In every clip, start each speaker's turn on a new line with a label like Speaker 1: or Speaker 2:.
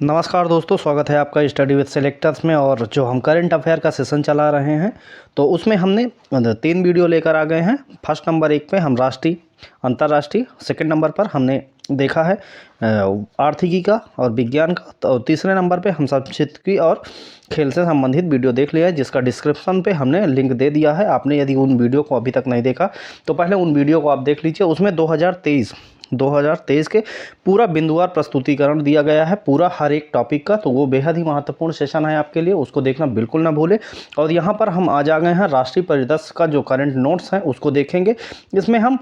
Speaker 1: नमस्कार दोस्तों, स्वागत है आपका स्टडी विद सेलेक्टर्स में। और जो हम करंट अफेयर का सेशन चला रहे हैं तो उसमें हमने 3 वीडियो लेकर आ गए हैं। फर्स्ट नंबर 1 पे हम राष्ट्रीय अंतर्राष्ट्रीय, सेकंड नंबर पर हमने देखा है आर्थिकी का और विज्ञान का, और तीसरे नंबर पे हम संस्कृति और खेल से संबंधित वीडियो देख लिया है, जिसका डिस्क्रिप्शन पे हमने लिंक दे दिया है। आपने यदि उन वीडियो को अभी तक नहीं देखा तो पहले उन वीडियो को आप देख लीजिए। उसमें 2023 के पूरा बिंदुवार प्रस्तुतिकरण दिया गया है, पूरा हर एक टॉपिक का। तो वो बेहद ही महत्वपूर्ण सेशन है आपके लिए, उसको देखना बिल्कुल ना भूलें। और यहाँ पर हम आज आ गए हैं राष्ट्रीय परिदृश्य का जो करंट नोट्स हैं उसको देखेंगे। इसमें हम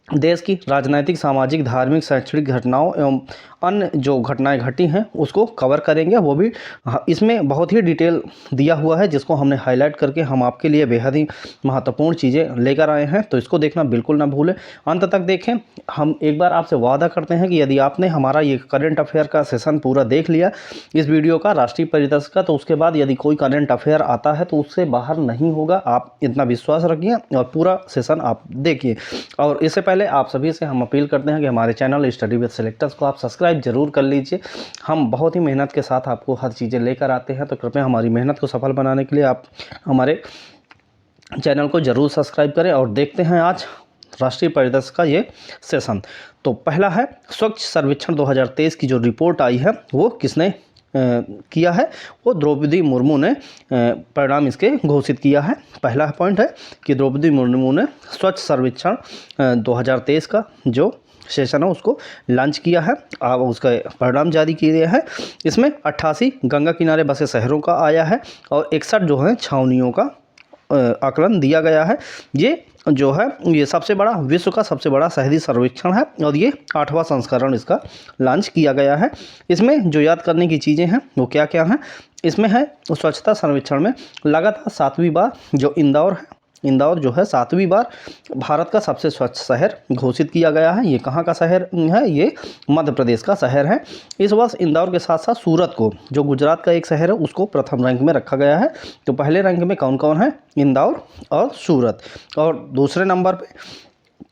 Speaker 1: देश की राजनीतिक, सामाजिक, धार्मिक, शैक्षणिक घटनाओं एवं अन्य जो घटनाएं घटी हैं उसको कवर करेंगे। वो भी इसमें बहुत ही डिटेल दिया हुआ है, जिसको हमने हाईलाइट करके हम आपके लिए बेहद ही महत्वपूर्ण चीज़ें लेकर आए हैं। तो इसको देखना बिल्कुल ना भूलें, अंत तक देखें। हम एक बार आपसे वादा करते हैं कि यदि आपने हमारा ये करंट अफेयर का सेशन पूरा देख लिया इस वीडियो का, राष्ट्रीय परिदृश्य का, तो उसके बाद यदि कोई करंट अफेयर आता है तो उससे बाहर नहीं होगा। आप इतना विश्वास रखिए और पूरा सेशन आप देखिए। और इससे पहले आप सभी से हम अपील करते हैं कि हमारे चैनल स्टडी विद सेलेक्टर्स को आप सब्सक्राइब जरूर कर लीजिए। हम बहुत ही मेहनत के साथ आपको हर चीज़ें लेकर आते हैं, तो कृपया हमारी मेहनत को सफल बनाने के लिए आप हमारे चैनल को जरूर सब्सक्राइब करें। और देखते हैं आज राष्ट्रीय परिदृश्य का ये सेशन। तो पहला है स्वच्छ सर्वेक्षण 2023 की जो रिपोर्ट आई है वो किसने किया है? वो द्रौपदी मुर्मू ने परिणाम इसके घोषित किया है। पहला पॉइंट है कि द्रौपदी मुर्मू ने स्वच्छ सर्वेक्षण 2023 का जो सेशन है उसको लॉन्च किया है। अब उसका परिणाम जारी किए हैं। इसमें 88 गंगा किनारे बसे शहरों का आया है और 61 जो है छावनियों का आकलन दिया गया है। ये जो है ये सबसे बड़ा, विश्व का सबसे बड़ा शहरी सर्वेक्षण है और ये 8वां संस्करण इसका लॉन्च किया गया है। इसमें जो याद करने की चीज़ें हैं वो क्या क्या हैं? इसमें है स्वच्छता सर्वेक्षण में लगातार 7वीं बार जो इंदौर जो है 7वीं बार भारत का सबसे स्वच्छ शहर घोषित किया गया है। ये कहाँ का शहर है? ये मध्य प्रदेश का शहर है। इस वर्ष इंदौर के साथ साथ सूरत को, जो गुजरात का एक शहर है, उसको प्रथम रैंक में रखा गया है। तो पहले रैंक में कौन कौन है? इंदौर और सूरत। और दूसरे नंबर पे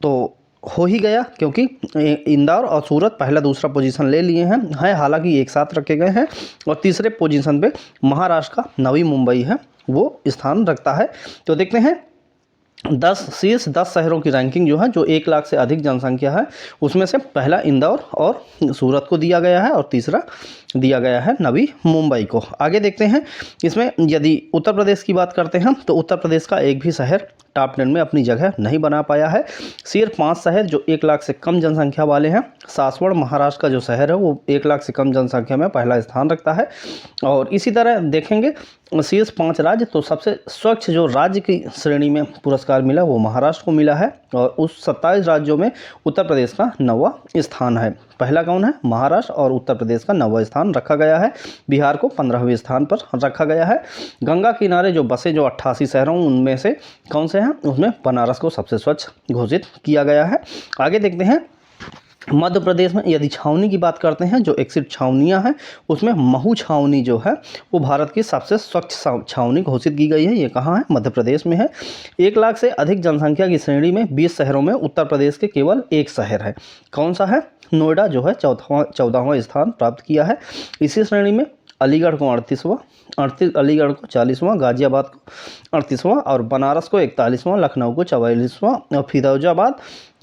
Speaker 1: तो हो ही गया, क्योंकि इंदौर और सूरत पहला दूसरा पोजीशन ले लिए हैं, हालांकि एक साथ रखे गए हैं। और तीसरे पोजीशन पे महाराष्ट्र का नवी मुंबई है, वो स्थान रखता है। तो देखते हैं 10 शहरों की रैंकिंग जो है, जो 1 लाख से अधिक जनसंख्या है, उसमें से पहला इंदौर और सूरत को दिया गया है और तीसरा दिया गया है नवी मुंबई को। आगे देखते हैं। इसमें यदि उत्तर प्रदेश की बात करते हैं तो उत्तर प्रदेश का एक भी शहर टॉप 10 में अपनी जगह नहीं बना पाया है। सिर्फ 5 शहर जो 1 लाख से कम जनसंख्या वाले हैं। सासवड़ महाराष्ट्र का जो शहर है वो 1 लाख से कम जनसंख्या में पहला स्थान रखता है। और इसी तरह देखेंगे शीर्ष 5 राज्य, तो सबसे स्वच्छ जो राज्य की श्रेणी में पुरस्कार मिला वो महाराष्ट्र को मिला है। और उस 27 राज्यों में उत्तर प्रदेश का 9वां स्थान है। पहला कौन है? महाराष्ट्र, और उत्तर प्रदेश का 9वां स्थान रखा गया है। बिहार को 15वें स्थान पर रखा गया है। गंगा किनारे जो बसे जो 88 शहरों, उनमें से कौन से हैं? उसमें बनारस को सबसे स्वच्छ घोषित किया गया है। आगे देखते हैं। मध्य प्रदेश में यदि छावनी की बात करते हैं, जो 61 छावनियाँ हैं, उसमें महू छावनी जो है वो भारत की सबसे स्वच्छ छावनी घोषित की गई है। ये कहाँ है? मध्य प्रदेश में है। 1 लाख से अधिक जनसंख्या की श्रेणी में 20 शहरों में उत्तर प्रदेश के केवल एक शहर है। कौन सा है? नोएडा जो है 14वां स्थान प्राप्त किया है। इसी श्रेणी में अलीगढ़ को 38वां, अलीगढ़ को 40वां, गाजियाबाद को 38वां और बनारस को 41वां, लखनऊ को 44वां और फिरोजाबाद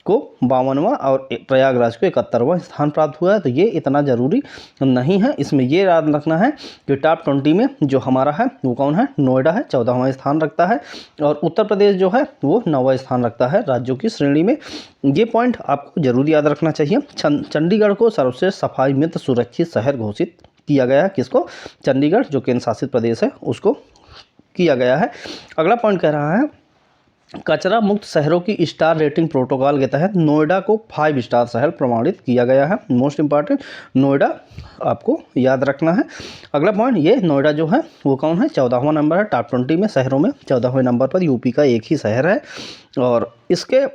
Speaker 1: को 52वां और प्रयागराज को 71वां स्थान प्राप्त हुआ है। तो ये इतना ज़रूरी नहीं है। इसमें ये याद रखना है कि टॉप 20 में जो हमारा है वो कौन है? नोएडा है, 14वां स्थान रखता है। और उत्तर प्रदेश जो है वो 9वां स्थान रखता है राज्यों की श्रेणी में। ये पॉइंट आपको जरूर याद रखना चाहिए। चंडीगढ़ को सर्वश्रेष्ठ सफाई मित्र सुरक्षित शहर घोषित किया गया है। किसको? चंडीगढ़, जो केंद्र शासित प्रदेश है, उसको किया गया है। अगला पॉइंट कह रहा है कचरा मुक्त शहरों की स्टार रेटिंग प्रोटोकॉल के तहत नोएडा को 5 स्टार शहर प्रमाणित किया गया है। मोस्ट इंपॉर्टेंट नोएडा आपको याद रखना है। अगला पॉइंट, ये नोएडा जो है वो कौन है? 14वां नंबर है टॉप 20 में शहरों में। 14वें नंबर पर यूपी का एक ही शहर है। और इसके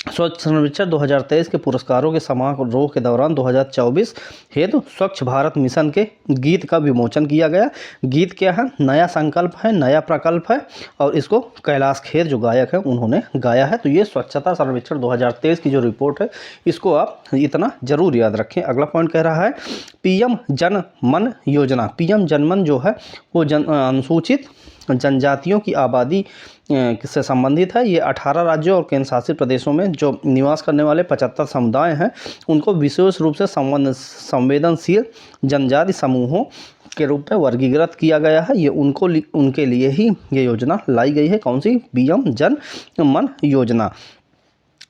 Speaker 1: स्वच्छ सर्वेक्षण 2023 के पुरस्कारों के समारोह के दौरान 2024 हेतु स्वच्छ भारत मिशन के गीत का विमोचन किया गया। गीत क्या है? नया संकल्प है, नया प्रकल्प है, और इसको कैलाश खेर जो गायक है उन्होंने गाया है। तो ये स्वच्छता सर्वेक्षण 2023 की जो रिपोर्ट है इसको आप इतना जरूर याद रखें। अगला पॉइंट कह रहा है पीएम जन मन योजना। पीएम जनमन जो है वो अनुसूचित जनजातियों की आबादी से संबंधित है। ये 18 राज्यों और केंद्र शासित प्रदेशों में जो निवास करने वाले 75 समुदाय हैं उनको विशेष रूप से संवेदनशील जनजाति समूहों के रूप में वर्गीकृत किया गया है। ये उनके लिए ही ये योजना लाई गई है। कौन सी? पीएम जन मन योजना।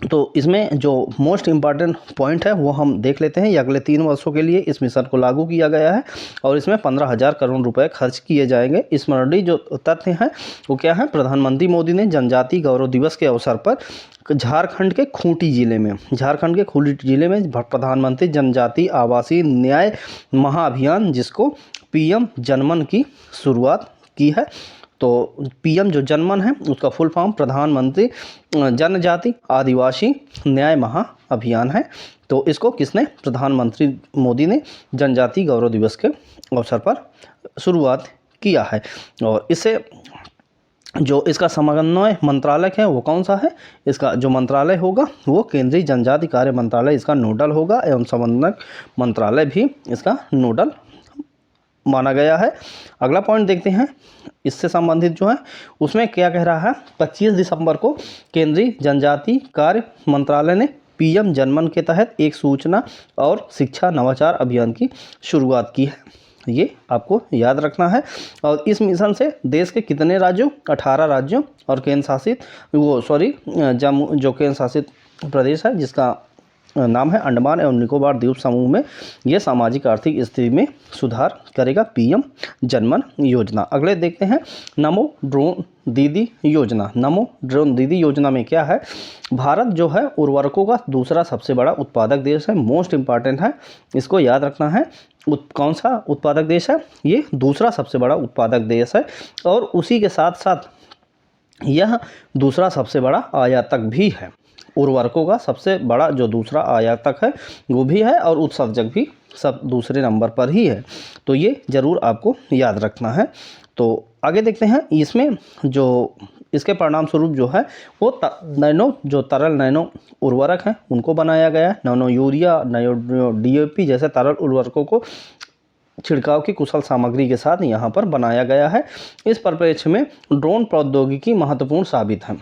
Speaker 1: तो इसमें जो मोस्ट इम्पॉर्टेंट पॉइंट है वो हम देख लेते हैं। ये अगले 3 वर्षों के लिए इस मिशन को लागू किया गया है और इसमें 15,000 करोड़ रुपए खर्च किए जाएंगे। स्मरणीय जो तथ्य हैं वो क्या है? प्रधानमंत्री मोदी ने जनजाति गौरव दिवस के अवसर पर झारखंड के खूंटी जिले में प्रधानमंत्री जनजाति आवासीय न्याय महाअभियान जिसको पीएम जनमन की शुरुआत की है। तो पीएम जो जनमन है उसका फुल फॉर्म प्रधानमंत्री जनजाति आदिवासी न्याय महाअभियान है। तो इसको किसने? प्रधानमंत्री मोदी ने जनजाति गौरव दिवस के अवसर पर शुरुआत किया है। और इससे जो इसका समन्वय मंत्रालय है वो कौन सा है? इसका जो मंत्रालय होगा वो केंद्रीय जनजाति कार्य मंत्रालय इसका नोडल होगा एवं समन्वय मंत्रालय भी इसका नोडल माना गया है। अगला पॉइंट देखते हैं इससे संबंधित जो है उसमें क्या कह रहा है? 25 दिसंबर को केंद्रीय जनजाति कार्य मंत्रालय ने पीएम जनमन के तहत एक सूचना और शिक्षा नवाचार अभियान की शुरुआत की है। ये आपको याद रखना है। और इस मिशन से देश के कितने राज्यों? 18 राज्यों और केंद्र शासित जम्मू जो केंद्र शासित प्रदेश है जिसका नाम है अंडमान एवं निकोबार द्वीप समूह में यह सामाजिक आर्थिक स्थिति में सुधार करेगा पीएम जनमन योजना। अगले देखते हैं नमो ड्रोन दीदी योजना। नमो ड्रोन दीदी योजना में क्या है? भारत जो है उर्वरकों का दूसरा सबसे बड़ा उत्पादक देश है। मोस्ट इम्पॉर्टेंट है, इसको याद रखना है। कौन सा उत्पादक देश है? ये दूसरा सबसे बड़ा उत्पादक देश है और उसी के साथ साथ यह दूसरा सबसे बड़ा आयातक भी है। उर्वरकों का सबसे बड़ा जो दूसरा आयातक है वो भी है और उत्सर्जक भी सब दूसरे नंबर पर ही है। तो ये ज़रूर आपको याद रखना है। तो आगे देखते हैं इसमें जो इसके परिणाम स्वरूप जो है वो तरल नैनो उर्वरक हैं उनको बनाया गया है। नैनो यूरिया, नैनो डीएपी जैसे तरल उर्वरकों को छिड़काव की कुशल सामग्री के साथ यहाँ पर बनाया गया है। इस परिप्रेक्ष्य में ड्रोन प्रौद्योगिकी महत्वपूर्ण साबित है।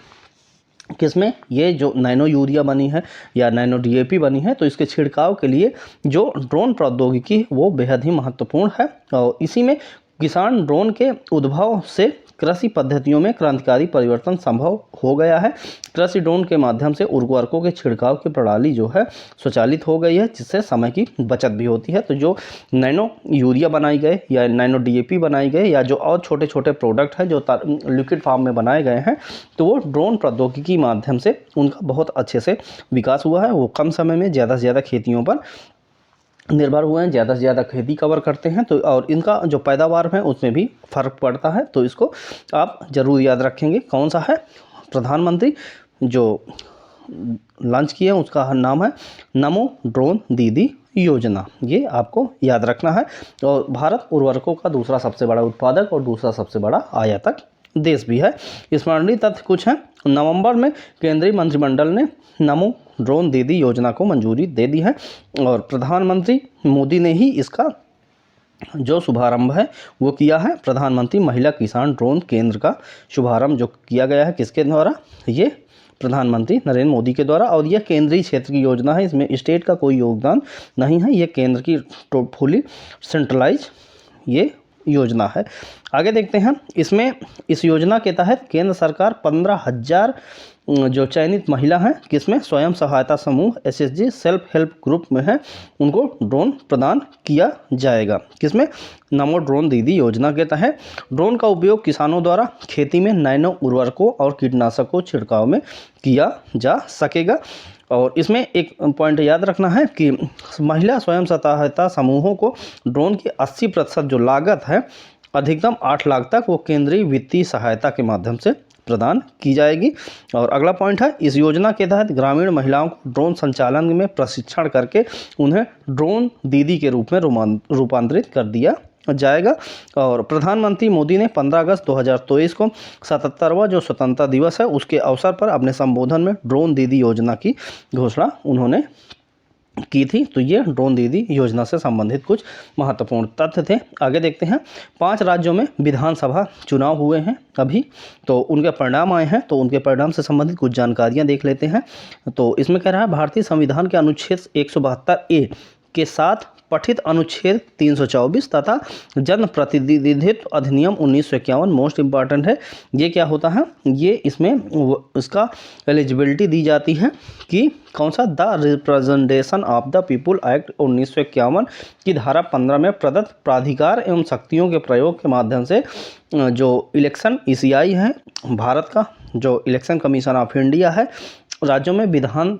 Speaker 1: किसमें? ये जो नैनो यूरिया बनी है या नैनो डीएपी बनी है तो इसके छिड़काव के लिए जो ड्रोन प्रौद्योगिकी वो बेहद ही महत्वपूर्ण है। और इसी में किसान ड्रोन के उद्भव से कृषि पद्धतियों में क्रांतिकारी परिवर्तन संभव हो गया है। कृषि ड्रोन के माध्यम से उर्वरकों के छिड़काव की प्रणाली जो है स्वचालित हो गई है जिससे समय की बचत भी होती है। तो जो नैनो यूरिया बनाई गए या नैनो डीएपी बनाई गए या जो और छोटे छोटे प्रोडक्ट हैं जो लिक्विड फॉर्म में बनाए गए हैं तो वो ड्रोन प्रौद्योगिकी माध्यम से उनका बहुत अच्छे से विकास हुआ है। वो कम समय में ज़्यादा से ज़्यादा खेतियों पर निर्भर हुए हैं, ज़्यादा से ज़्यादा खेती कवर करते हैं। तो और इनका जो पैदावार है उसमें भी फ़र्क पड़ता है। तो इसको आप ज़रूर याद रखेंगे। कौन सा है? प्रधानमंत्री जो लॉन्च किए हैं उसका नाम है नमो ड्रोन दीदी योजना। ये आपको याद रखना है। और भारत उर्वरकों का दूसरा सबसे बड़ा उत्पादक और दूसरा सबसे बड़ा आयातक देश भी है। स्मरणीय तथ्य कुछ हैं। नवंबर में केंद्रीय मंत्रिमंडल ने नमो ड्रोन दीदी योजना को मंजूरी दे दी है और प्रधानमंत्री मोदी ने ही इसका जो शुभारंभ है वो किया है। प्रधानमंत्री महिला किसान ड्रोन केंद्र का शुभारंभ जो किया गया है किसके द्वारा? ये प्रधानमंत्री नरेंद्र मोदी के द्वारा। और यह केंद्रीय क्षेत्र की योजना है, इसमें स्टेट का कोई योगदान नहीं है। ये केंद्र की फुली सेंट्रलाइज ये योजना है। आगे देखते हैं इसमें इस योजना के तहत केंद्र सरकार 15,000 जो चयनित महिला हैं किसमें? स्वयं सहायता समूह एसएचजी सेल्फ हेल्प ग्रुप में है उनको ड्रोन प्रदान किया जाएगा। किसमें? नमो ड्रोन दीदी योजना के तहत ड्रोन का उपयोग किसानों द्वारा खेती में नैनो उर्वरकों और कीटनाशकों छिड़काव में किया जा सकेगा। और इसमें एक पॉइंट याद रखना है कि महिला स्वयं सहायता समूहों को ड्रोन की 80% जो लागत है अधिकतम 8 लाख तक वो केंद्रीय वित्तीय सहायता के माध्यम से प्रदान की जाएगी। और अगला पॉइंट है, इस योजना के तहत ग्रामीण महिलाओं को ड्रोन संचालन में प्रशिक्षण करके उन्हें ड्रोन दीदी के रूप में रूपांतरित कर दिया जाएगा। और प्रधानमंत्री मोदी ने 15 अगस्त 2023 को 77वां जो स्वतंत्रता दिवस है उसके अवसर पर अपने संबोधन में ड्रोन दीदी योजना की घोषणा उन्होंने की थी। तो ये ड्रोन दीदी योजना से संबंधित कुछ महत्वपूर्ण तथ्य थे। आगे देखते हैं, 5 राज्यों में विधानसभा चुनाव हुए हैं अभी, तो उनके परिणाम आए हैं, तो उनके परिणाम से संबंधित कुछ जानकारियां देख लेते हैं। तो इसमें कह रहा है, भारतीय संविधान के अनुच्छेद 172A के साथ पठित अनुच्छेद 324 तथा जन प्रतिनिधित्व अधिनियम 1951 मोस्ट इम्पॉर्टेंट है। ये क्या होता है, ये इसमें इसका एलिजिबिलिटी दी जाती है कि कौन सा, the representation of the people act 1951 की धारा 15 में प्रदत्त प्राधिकार एवं शक्तियों के प्रयोग के माध्यम से जो इलेक्शन ECI है, भारत का जो इलेक्शन कमीशन ऑफ इंडिया है, राज्यों में विधान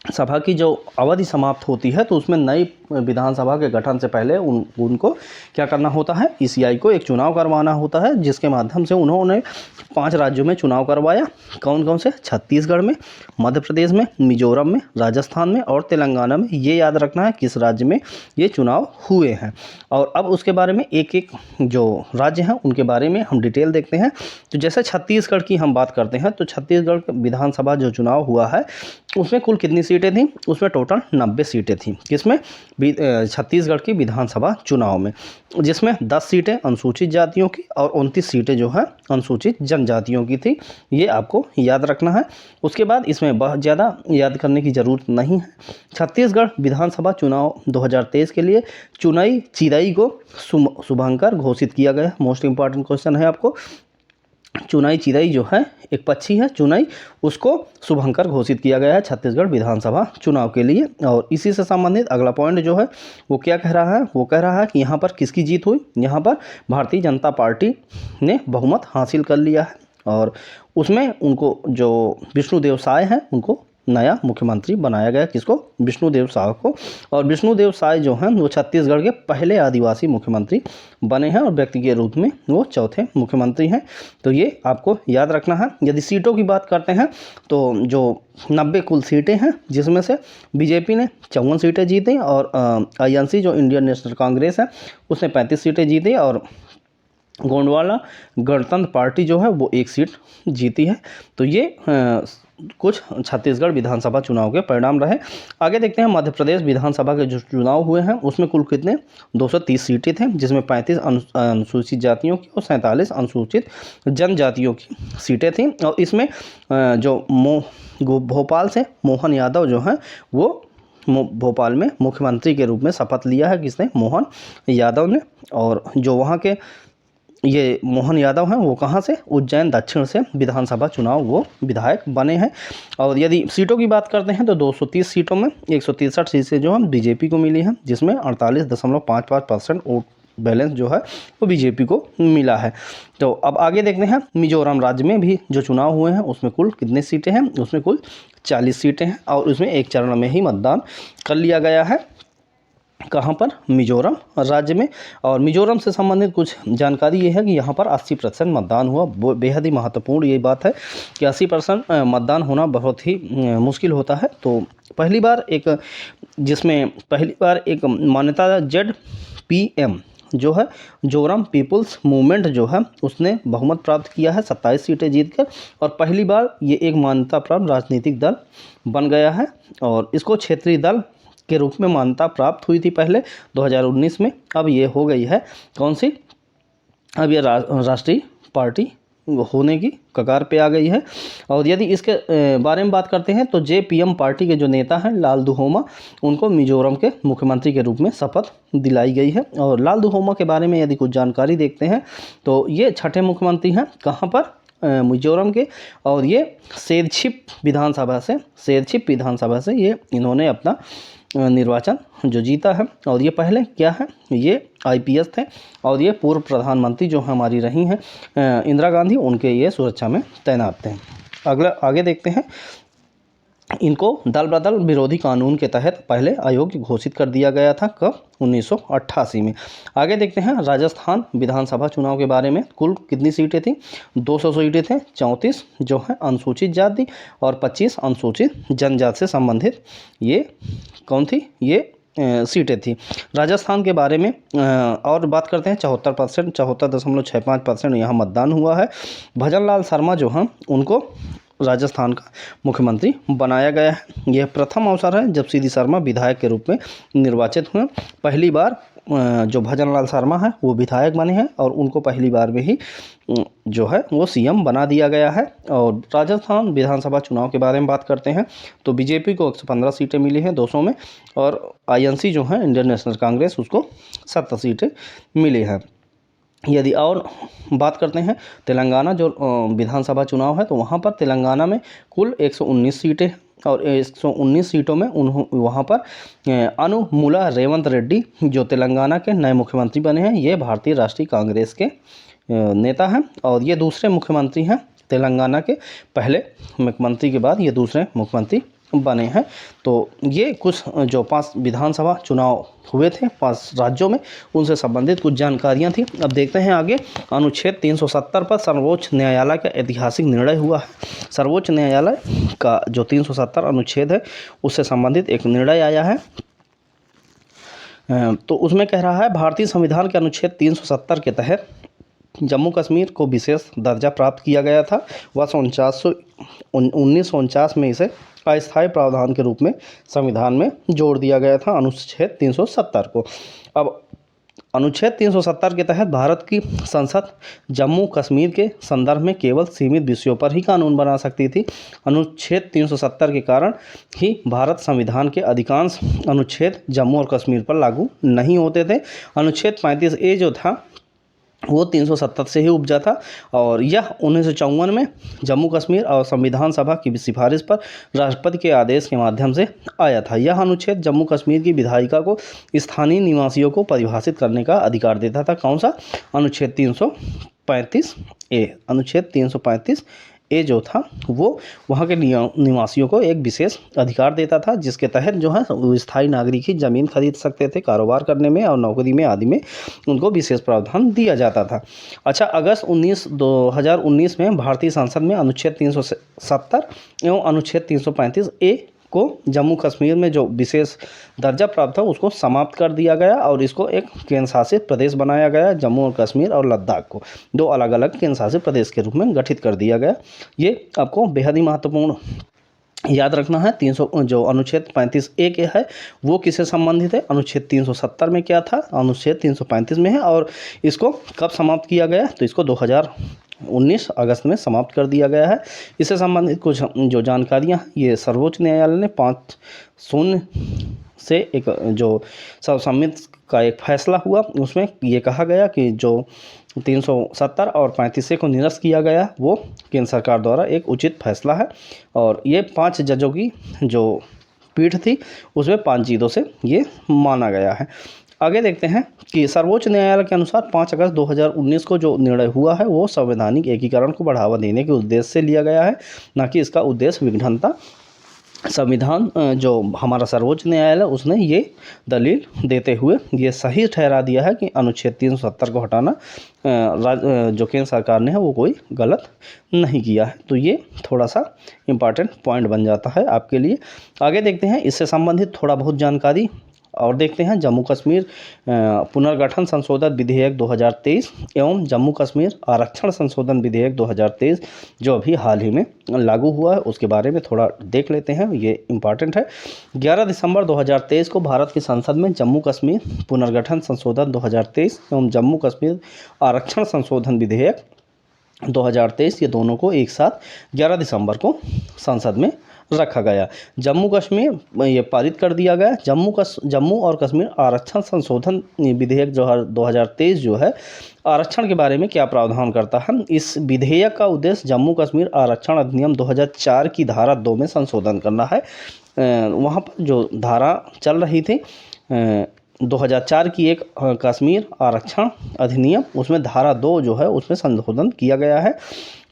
Speaker 1: सभा की जो अवधि समाप्त होती है तो उसमें नई विधानसभा के गठन से पहले उनको क्या करना होता है, ECI को एक चुनाव करवाना होता है, जिसके माध्यम से उन्होंने 5 राज्यों में चुनाव करवाया। कौन कौन से, छत्तीसगढ़ में, मध्य प्रदेश में, मिजोरम में, राजस्थान में और तेलंगाना में। ये याद रखना है किस राज्य में ये चुनाव हुए हैं। और अब उसके बारे में एक एक जो राज्य हैं उनके बारे में हम डिटेल देखते हैं। तो जैसे छत्तीसगढ़ की हम बात करते हैं, तो छत्तीसगढ़ विधानसभा जो चुनाव हुआ है उसमें कुल कितनी सीटें थीं, उसमें टोटल 90 सीटें थीं। किसमें, छत्तीसगढ़ की विधानसभा चुनाव में, जिसमें 10 सीटें अनुसूचित जातियों की और 29 सीटें जो हैं अनुसूचित जनजातियों की थी। ये आपको याद रखना है। उसके बाद इसमें बहुत ज़्यादा याद करने की ज़रूरत नहीं है। छत्तीसगढ़ विधानसभा चुनाव 2023 के लिए चुनाई चिराई को शुभंकर घोषित किया गया। मोस्ट इंपॉर्टेंट क्वेश्चन है आपको, चुनाई चिराई जो है एक पक्षी है चुनाई, उसको शुभंकर घोषित किया गया है छत्तीसगढ़ विधानसभा चुनाव के लिए। और इसी से संबंधित अगला पॉइंट जो है वो क्या कह रहा है, वो कह रहा है कि यहाँ पर किसकी जीत हुई, यहाँ पर भारतीय जनता पार्टी ने बहुमत हासिल कर लिया है। और उसमें उनको जो विष्णुदेव साय हैं उनको नया मुख्यमंत्री बनाया गया। किसको, विष्णुदेव साय को। और विष्णुदेव साय जो हैं वो छत्तीसगढ़ के पहले आदिवासी मुख्यमंत्री बने हैं और व्यक्ति के रूप में वो चौथे मुख्यमंत्री हैं। तो ये आपको याद रखना है। यदि सीटों की बात करते हैं तो जो 90 कुल सीटें हैं, जिसमें से बीजेपी ने 54 सीटें जीती और INC जो इंडियन नेशनल कांग्रेस है उसने 35 सीटें जीती और गोंडवाना गणतंत्र पार्टी जो है वो 1 सीट जीती है। तो ये कुछ छत्तीसगढ़ विधानसभा चुनाव के परिणाम रहे। आगे देखते हैं, मध्य प्रदेश विधानसभा के जो चुनाव हुए हैं उसमें कुल कितने 230 सीटें थे, जिसमें 35 अनुसूचित जातियों की और 47 अनुसूचित जनजातियों की सीटें थीं। और इसमें जो भोपाल से मोहन यादव जो हैं वो भोपाल में मुख्यमंत्री के रूप में शपथ लिया है। किसने, मोहन यादव ने। और जो वहाँ के ये मोहन यादव हैं वो कहाँ से, उज्जैन दक्षिण से विधानसभा चुनाव वो विधायक बने हैं। और यदि सीटों की बात करते हैं तो 230 सीटों में 163 सीटें जो हैं बीजेपी को मिली हैं, जिसमें 48.55% वोट बैलेंस जो है वो बीजेपी को मिला है। तो अब आगे देखते हैं, मिजोरम राज्य में भी जो चुनाव हुए हैं उसमें कुल कितने सीटें हैं, उसमें कुल 40 सीटें हैं और उसमें एक चरण में ही मतदान कर लिया गया है। कहाँ पर, मिजोरम राज्य में। और मिजोरम से संबंधित कुछ जानकारी ये है कि यहाँ पर 80% मतदान हुआ। बेहद ही महत्वपूर्ण ये बात है कि 80% मतदान होना बहुत ही मुश्किल होता है। तो पहली बार एक मान्यता ZPM जो है जोरम पीपुल्स मूवमेंट जो है उसने बहुमत प्राप्त किया है 27 सीटें जीतकर। और पहली बार ये एक मान्यता प्राप्त राजनीतिक दल बन गया है और इसको क्षेत्रीय दल के रूप में मान्यता प्राप्त हुई थी पहले 2019 में। अब ये हो गई है कौन सी, अब ये राष्ट्रीय पार्टी होने की कगार पे आ गई है। और यदि इसके बारे में बात करते हैं तो JPM पार्टी के जो नेता हैं लालदुहोमा, उनको मिजोरम के मुख्यमंत्री के रूप में शपथ दिलाई गई है। और लालदुहोमा के बारे में यदि कुछ जानकारी देखते हैं तो ये 6ठे मुख्यमंत्री हैं। कहाँ पर, मिजोरम के। और ये सेरछिप विधानसभा से ये इन्होंने अपना निर्वाचन जो जीता है। और ये पहले क्या है, ये IPS थे और ये पूर्व प्रधानमंत्री जो हमारी रही हैं इंदिरा गांधी, उनके ये सुरक्षा में तैनात थे। आगे देखते हैं, इनको दल बदल विरोधी कानून के तहत पहले अयोग्य घोषित कर दिया गया था। कब? 1988 में। आगे देखते हैं राजस्थान विधानसभा चुनाव के बारे में। कुल कितनी सीटें थी? 200 सीटें थे। 34 जो है अनुसूचित जाति और 25 अनुसूचित जनजाति से संबंधित ये कौन थी? ये सीटें थी राजस्थान के बारे में। और बात करते हैं 74%, 74.65% यहाँ मतदान हुआ है। भजन लाल शर्मा जो हैं उनको राजस्थान का मुख्यमंत्री बनाया गया है। यह प्रथम अवसर है जब सीडी शर्मा विधायक के रूप में निर्वाचित हुए। पहली बार जो भजन लाल शर्मा है वो विधायक बने हैं और उनको पहली बार में ही जो है वो सीएम बना दिया गया है। और राजस्थान विधानसभा चुनाव के बारे में बात करते हैं तो बीजेपी को 115 सीटें मिली हैं 200 में, और आईएनसी जो है इंडियन नेशनल कांग्रेस उसको 70 सीटें मिली हैं। यदि और बात करते हैं तेलंगाना जो विधानसभा चुनाव है तो वहाँ पर तेलंगाना में कुल 119 सीटें और 119 सीटों में वहाँ पर अनुमुला रेवंत रेड्डी जो तेलंगाना के नए मुख्यमंत्री बने हैं, ये भारतीय राष्ट्रीय कांग्रेस के नेता हैं और ये दूसरे मुख्यमंत्री हैं तेलंगाना के। पहले मुख्यमंत्री के बाद ये दूसरे मुख्यमंत्री बने हैं। तो ये कुछ जो 5 विधानसभा चुनाव हुए थे 5 राज्यों में उनसे संबंधित कुछ जानकारियां थी। अब देखते हैं आगे। अनुच्छेद 370 पर सर्वोच्च न्यायालय का ऐतिहासिक निर्णय हुआ है। सर्वोच्च न्यायालय का जो 370 अनुच्छेद है उससे संबंधित एक निर्णय आया है। तो उसमें कह रहा है भारतीय संविधान के अनुच्छेद 370 के तहत जम्मू कश्मीर को विशेष दर्जा प्राप्त किया गया था। वर्ष 1949 में इसे अस्थायी प्रावधान के रूप में संविधान में जोड़ दिया गया था अनुच्छेद 370 को। अब अनुच्छेद 370 के तहत भारत की संसद जम्मू कश्मीर के संदर्भ में केवल सीमित विषयों पर ही कानून बना सकती थी। अनुच्छेद 370 के कारण ही भारत संविधान के अधिकांश अनुच्छेद जम्मू और कश्मीर पर लागू नहीं होते थे। अनुच्छेद 35A जो था वो 370 से ही उपजा था और यह 1954 में जम्मू कश्मीर और संविधान सभा की सिफारिश पर राष्ट्रपति के आदेश के माध्यम से आया था। यह अनुच्छेद जम्मू कश्मीर की विधायिका को स्थानीय निवासियों को परिभाषित करने का अधिकार देता था। कौन सा? अनुच्छेद 335A। अनुच्छेद 335A जो था वो वहाँ के निवासियों को एक विशेष अधिकार देता था जिसके तहत जो है स्थायी नागरिक ही ज़मीन खरीद सकते थे कारोबार करने में और नौकरी में आदि में उनको विशेष प्रावधान दिया जाता था। अच्छा, अगस्त 2019 में भारतीय संसद में अनुच्छेद 370 एवं अनुच्छेद 335A को जम्मू कश्मीर में जो विशेष दर्जा प्राप्त था उसको समाप्त कर दिया गया और इसको एक केंद्र शासित प्रदेश बनाया गया। जम्मू और कश्मीर और लद्दाख को 2 अलग अलग केंद्र शासित प्रदेश के रूप में गठित कर दिया गया। ये आपको बेहद ही महत्वपूर्ण याद रखना है। 300 जो अनुच्छेद 35A के है वो किससे संबंधित है? अनुच्छेद 370 में क्या था? अनुच्छेद 335 में है। और इसको कब समाप्त किया गया? तो इसको 2019 अगस्त में समाप्त कर दिया गया है। इससे संबंधित कुछ जो जानकारियां ये सर्वोच्च न्यायालय ने 5-0 से एक जो सर्वसम्मति का एक फैसला हुआ उसमें ये कहा गया कि जो 370 और 35A को निरस्त किया गया वो केंद्र सरकार द्वारा एक उचित फैसला है। और ये 5 जजों की जो पीठ थी उसमें 5 जीतों से ये माना गया है। आगे देखते हैं कि सर्वोच्च न्यायालय के अनुसार 5 अगस्त 2019 को जो निर्णय हुआ है वो संवैधानिक एकीकरण को बढ़ावा देने के उद्देश्य से लिया गया है, न कि इसका उद्देश्य विघटनता। संविधान जो हमारा सर्वोच्च न्यायालय उसने ये दलील देते हुए ये सही ठहरा दिया है कि अनुच्छेद 370 को हटाना जो केंद्र सरकार ने है वो कोई गलत नहीं किया है। तो ये थोड़ा सा इम्पॉर्टेंट पॉइंट बन जाता है आपके लिए। आगे देखते हैं इससे संबंधित थोड़ा बहुत जानकारी और देखते हैं। जम्मू कश्मीर पुनर्गठन संशोधन विधेयक 2023 एवं जम्मू कश्मीर आरक्षण संशोधन विधेयक 2023 जो अभी हाल ही में लागू हुआ है उसके बारे में थोड़ा देख लेते हैं, ये इम्पॉर्टेंट है। 11 दिसंबर 2023 को भारत की संसद में जम्मू कश्मीर पुनर्गठन संशोधन 2023 एवं जम्मू कश्मीर आरक्षण संशोधन विधेयक 2023 ये दोनों को एक साथ 11 दिसंबर को संसद में रखा गया। जम्मू कश्मीर ये पारित कर दिया गया। जम्मू और कश्मीर आरक्षण संशोधन विधेयक जो 2023 जो है आरक्षण के बारे में क्या प्रावधान करता है? इस विधेयक का उद्देश्य जम्मू कश्मीर आरक्षण अधिनियम 2004 की धारा 2 में संशोधन करना है। वहाँ पर जो धारा चल रही थी 2004 की एक कश्मीर आरक्षण अधिनियम उसमें धारा 2 जो है उसमें संशोधन किया गया है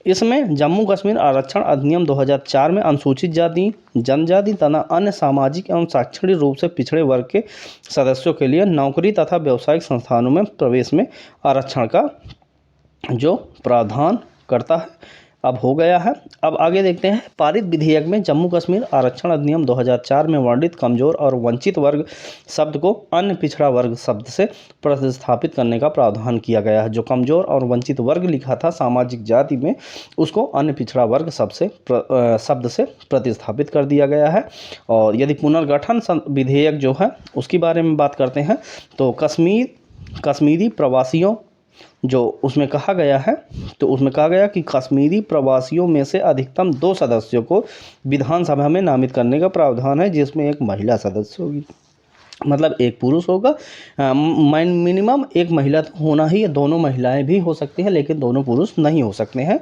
Speaker 1: इसमें जम्मू कश्मीर आरक्षण अधिनियम 2004 में अनुसूचित जाति, जनजाति तथा अन्य सामाजिक एवं शैक्षणिक रूप से पिछड़े वर्ग के सदस्यों के लिए नौकरी तथा व्यावसायिक संस्थानों में प्रवेश में आरक्षण का जो प्रावधान करता है अब हो गया है। अब आगे देखते हैं, पारित विधेयक में जम्मू कश्मीर आरक्षण अधिनियम 2004 में वर्णित कमजोर और वंचित वर्ग शब्द को अन्य पिछड़ा वर्ग शब्द से प्रतिस्थापित करने का प्रावधान किया गया है। जो कमजोर और वंचित वर्ग लिखा था सामाजिक जाति में, उसको अन्य पिछड़ा वर्ग शब्द से प्रतिस्थापित कर दिया गया है। और यदि पुनर्गठन विधेयक जो है उसके बारे में बात करते हैं तो कश्मीरी प्रवासियों जो उसमें कहा गया है, तो उसमें कहा गया कि कश्मीरी प्रवासियों में से अधिकतम 2 सदस्यों को विधानसभा में नामित करने का प्रावधान है, जिसमें एक महिला सदस्य होगी, मतलब एक पुरुष होगा, मिनिमम एक महिला तो होना ही है। दोनों महिलाएं भी हो सकती हैं लेकिन दोनों पुरुष नहीं हो सकते हैं।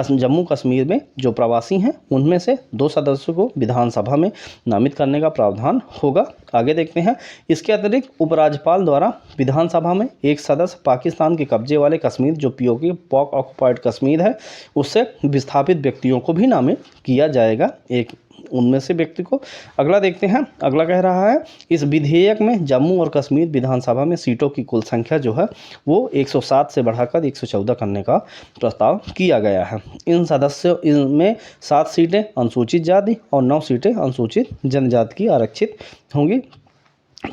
Speaker 1: जम्मू कश्मीर में जो प्रवासी हैं उनमें से 2 सदस्यों को विधानसभा में नामित करने का प्रावधान होगा। आगे देखते हैं, इसके अतिरिक्त उपराज्यपाल द्वारा विधानसभा में एक सदस्य पाकिस्तान के कब्जे वाले कश्मीर जो पीओके पाक ऑक्युपाइड कश्मीर है उससे विस्थापित व्यक्तियों को भी नामित किया जाएगा, एक उनमें से व्यक्ति को। अगला देखते हैं, अगला कह रहा है, इस विधेयक में जम्मू और कश्मीर विधानसभा में सीटों की कुल संख्या जो है वो 107 से बढ़ाकर 114 करने का प्रस्ताव किया गया है। इन सदस्यों इनमें 7 सीटें अनुसूचित जाति और 9 सीटें अनुसूचित जनजाति की आरक्षित होंगी।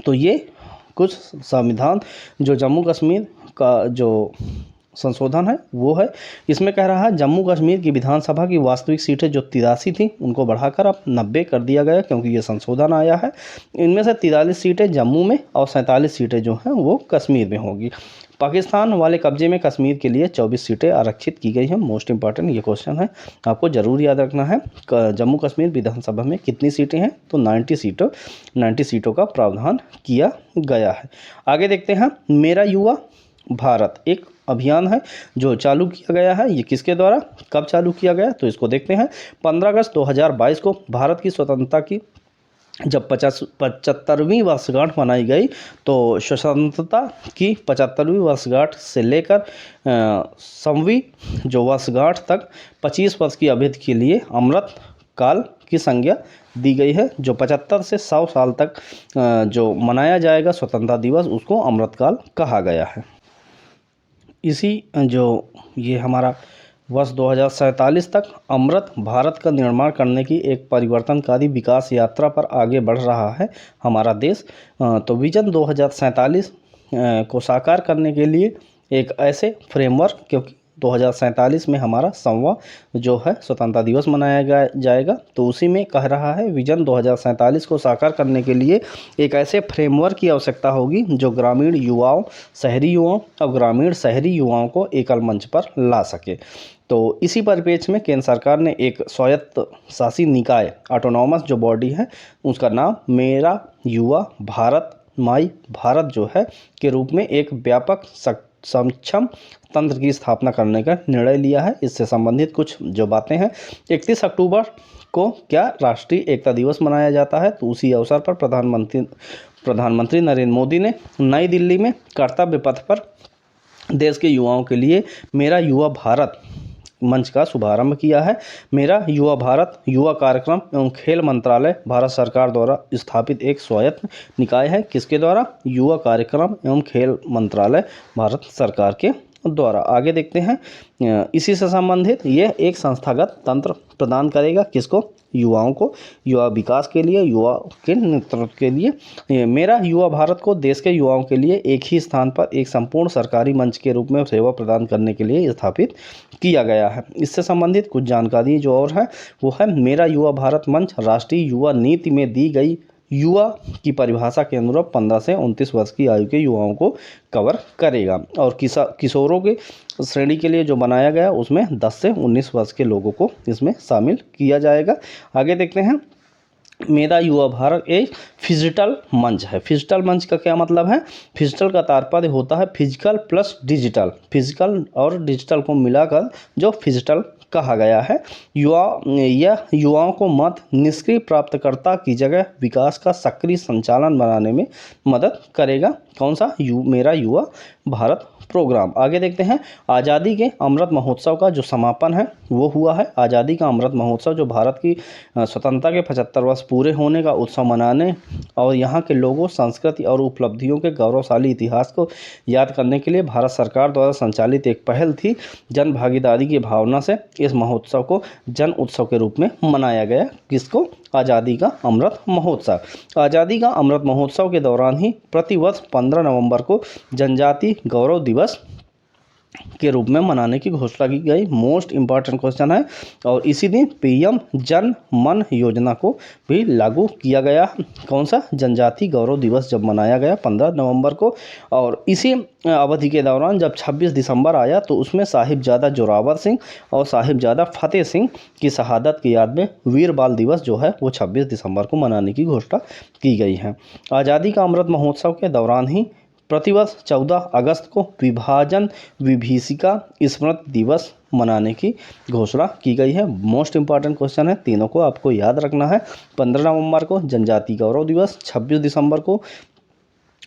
Speaker 1: तो ये कुछ संविधान जो जम्मू कश्मीर का जो संशोधन है वो है। इसमें कह रहा है जम्मू कश्मीर की विधानसभा की वास्तविक सीटें जो 83 थी उनको बढ़ाकर अब 90 कर दिया गया क्योंकि ये संशोधन आया है। इनमें से 43 सीटें जम्मू में और 47 सीटें जो हैं वो कश्मीर में होगी। पाकिस्तान वाले कब्जे में कश्मीर के लिए 24 सीटें आरक्षित की गई हैं। मोस्ट इंपॉर्टेंट ये क्वेश्चन है, आपको जरूर याद रखना है। जम्मू कश्मीर विधानसभा में कितनी सीटें हैं, तो 90 सीटों का प्रावधान किया गया है। आगे देखते हैं, मेरा युवा भारत एक अभियान है जो चालू किया गया है। ये किसके द्वारा, कब चालू किया गया, तो इसको देखते हैं। 15 अगस्त 2022 को भारत की स्वतंत्रता की जब 75वीं वर्षगांठ मनाई गई, तो स्वतंत्रता की 75वीं वर्षगांठ से लेकर 100वीं जो वर्षगांठ तक 25 वर्ष की अवधि के लिए अमृत काल की संज्ञा दी गई है। जो 75 से 100 साल तक जो मनाया जाएगा स्वतंत्रता दिवस, उसको अमृतकाल कहा गया है। इसी जो ये हमारा वर्ष 2047 तक अमृत भारत का निर्माण करने की एक परिवर्तनकारी विकास यात्रा पर आगे बढ़ रहा है हमारा देश। तो विजन 2047 को साकार करने के लिए एक ऐसे फ्रेमवर्क, क्योंकि 2047 में हमारा 100वां जो है स्वतंत्रता दिवस मनाया जाएगा, तो उसी में कह रहा है विजन 2047 को साकार करने के लिए एक ऐसे फ्रेमवर्क की आवश्यकता होगी जो ग्रामीण युवाओं, शहरी युवाओं और ग्रामीण शहरी युवाओं को एकल मंच पर ला सके। तो इसी परिप्रेक्ष्य में केंद्र सरकार ने एक स्वायत्त शासी निकाय, ऑटोनॉमस जो बॉडी है, उसका नाम मेरा युवा भारत, माई भारत जो है के रूप में एक व्यापक सक्षम तंत्र की स्थापना करने का निर्णय लिया है। इससे संबंधित कुछ जो बातें हैं, 31 अक्टूबर को क्या राष्ट्रीय एकता दिवस मनाया जाता है, तो उसी अवसर पर प्रधानमंत्री नरेंद्र मोदी ने नई दिल्ली में कर्तव्य पथ पर देश के युवाओं के लिए मेरा युवा भारत मंच का शुभारंभ किया है। मेरा युवा भारत युवा कार्यक्रम एवं खेल मंत्रालय भारत सरकार द्वारा स्थापित एक स्वायत्त निकाय है। किसके द्वारा, युवा कार्यक्रम एवं खेल मंत्रालय भारत सरकार के द्वारा। आगे देखते हैं, इसी से संबंधित ये एक संस्थागत तंत्र प्रदान करेगा किसको, युवाओं को, युवा विकास के लिए, युवा के नेतृत्व के लिए। मेरा युवा भारत को देश के युवाओं के लिए एक ही स्थान पर एक संपूर्ण सरकारी मंच के रूप में सेवा प्रदान करने के लिए स्थापित किया गया है। इससे संबंधित कुछ जानकारी जो और है वो है, मेरा युवा भारत मंच राष्ट्रीय युवा नीति में दी गई युवा की परिभाषा के अनुरूप 15 से 29 वर्ष की आयु के युवाओं को कवर करेगा, और किशोरों के श्रेणी के लिए जो बनाया गया उसमें 10 से 19 वर्ष के लोगों को इसमें शामिल किया जाएगा। आगे देखते हैं, मेरा युवा भारत एक फिजिटल मंच है। फिजिटल मंच का क्या मतलब है, फिजिटल का तात्पर्य होता है फिजिकल प्लस डिजिटल, फिजिकल और डिजिटल को मिलाकर जो फिजिटल कहा गया है। यह युवाओं को मत निष्क्रिय प्राप्तकर्ता की जगह विकास का सक्रिय संचालन बनाने में मदद करेगा। कौन सा, मेरा युवा भारत प्रोग्राम। आगे देखते हैं, आज़ादी के अमृत महोत्सव का जो समापन है वो हुआ है। आज़ादी का अमृत महोत्सव जो भारत की स्वतंत्रता के 75 वर्ष पूरे होने का उत्सव मनाने और यहाँ के लोगों, संस्कृति और उपलब्धियों के गौरवशाली इतिहास को याद करने के लिए भारत सरकार द्वारा संचालित एक पहल थी। जन भागीदारी की भावना से इस महोत्सव को जन उत्सव के रूप में मनाया गया। किसको? आज़ादी का अमृत महोत्सव। आज़ादी का अमृत महोत्सव के दौरान ही प्रतिवर्ष 15 नवंबर को जनजाति गौरव दिवस के रूप में मनाने की घोषणा की गई। मोस्ट इम्पॉर्टेंट क्वेश्चन है। और इसी दिन पीएम जन मन योजना को भी लागू किया गया। कौन सा? जनजाति गौरव दिवस जब मनाया गया 15 नवंबर को। और इसी अवधि के दौरान जब 26 दिसंबर आया तो उसमें साहिबजादा जोरावर सिंह और साहिबजादा फतेह सिंह की शहादत की याद में वीर बाल दिवस जो है वो 26 दिसंबर को मनाने की घोषणा की गई है। आज़ादी का अमृत महोत्सव के दौरान ही प्रतिवर्ष 14 अगस्त को विभाजन विभीषिका स्मृति दिवस मनाने की घोषणा की गई है। मोस्ट इंपॉर्टेंट क्वेश्चन है, तीनों को आपको याद रखना है। 15 नवंबर को जनजाति गौरव दिवस, 26 दिसंबर को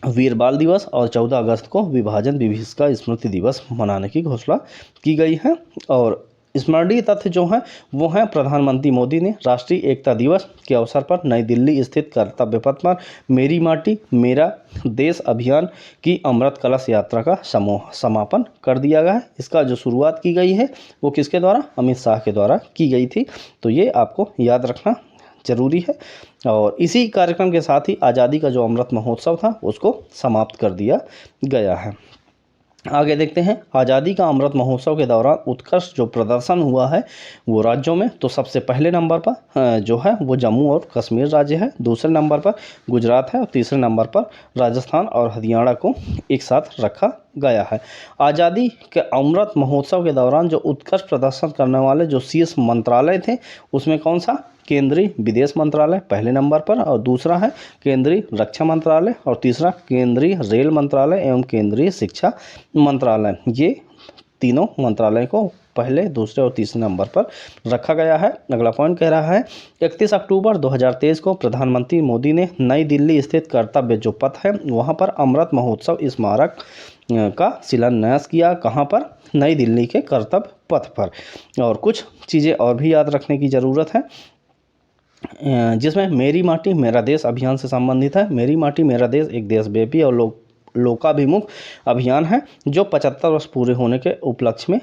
Speaker 1: वीर बाल दिवस और 14 अगस्त को विभाजन विभीषिका स्मृति दिवस मनाने की घोषणा की गई है। और स्मरणीय तथ्य जो हैं वो हैं, प्रधानमंत्री मोदी ने राष्ट्रीय एकता दिवस के अवसर पर नई दिल्ली स्थित कर्तव्य पथ पर मेरी माटी मेरा देश अभियान की अमृत कलश यात्रा का समापन कर दिया गया है। इसका जो शुरुआत की गई है वो किसके द्वारा? अमित शाह के द्वारा की गई थी। तो ये आपको याद रखना जरूरी है। और इसी कार्यक्रम के साथ ही आज़ादी का जो अमृत महोत्सव था उसको समाप्त कर दिया गया है। आगे देखते हैं, आज़ादी का अमृत महोत्सव के दौरान उत्कृष्ट जो प्रदर्शन हुआ है वो राज्यों में, तो सबसे पहले नंबर पर जो है वो जम्मू और कश्मीर राज्य है, दूसरे नंबर पर गुजरात है और तीसरे नंबर पर राजस्थान और हरियाणा को एक साथ रखा गया है। आज़ादी के अमृत महोत्सव के दौरान जो उत्कृष्ट प्रदर्शन करने वाले जो शीर्ष मंत्रालय थे उसमें कौन सा? केंद्रीय विदेश मंत्रालय पहले नंबर पर, और दूसरा है केंद्रीय रक्षा मंत्रालय, और तीसरा केंद्रीय रेल मंत्रालय एवं केंद्रीय शिक्षा मंत्रालय। ये तीनों मंत्रालय को पहले, दूसरे और तीसरे नंबर पर रखा गया है। अगला पॉइंट कह रहा है, 31 अक्टूबर 2023 को प्रधानमंत्री मोदी ने नई दिल्ली स्थित कर्तव्य जो पथ है वहाँ पर अमृत महोत्सव स्मारक का शिलान्यास किया। कहाँ पर? नई दिल्ली के कर्तव्य पथ पर। और कुछ चीज़ें और भी याद रखने की ज़रूरत है जिसमें मेरी माटी मेरा देश अभियान से संबंधित है। मेरी माटी मेरा देश एक देशव्यापी और लोकाभिमुख अभियान है जो 75 वर्ष पूरे होने के उपलक्ष्य में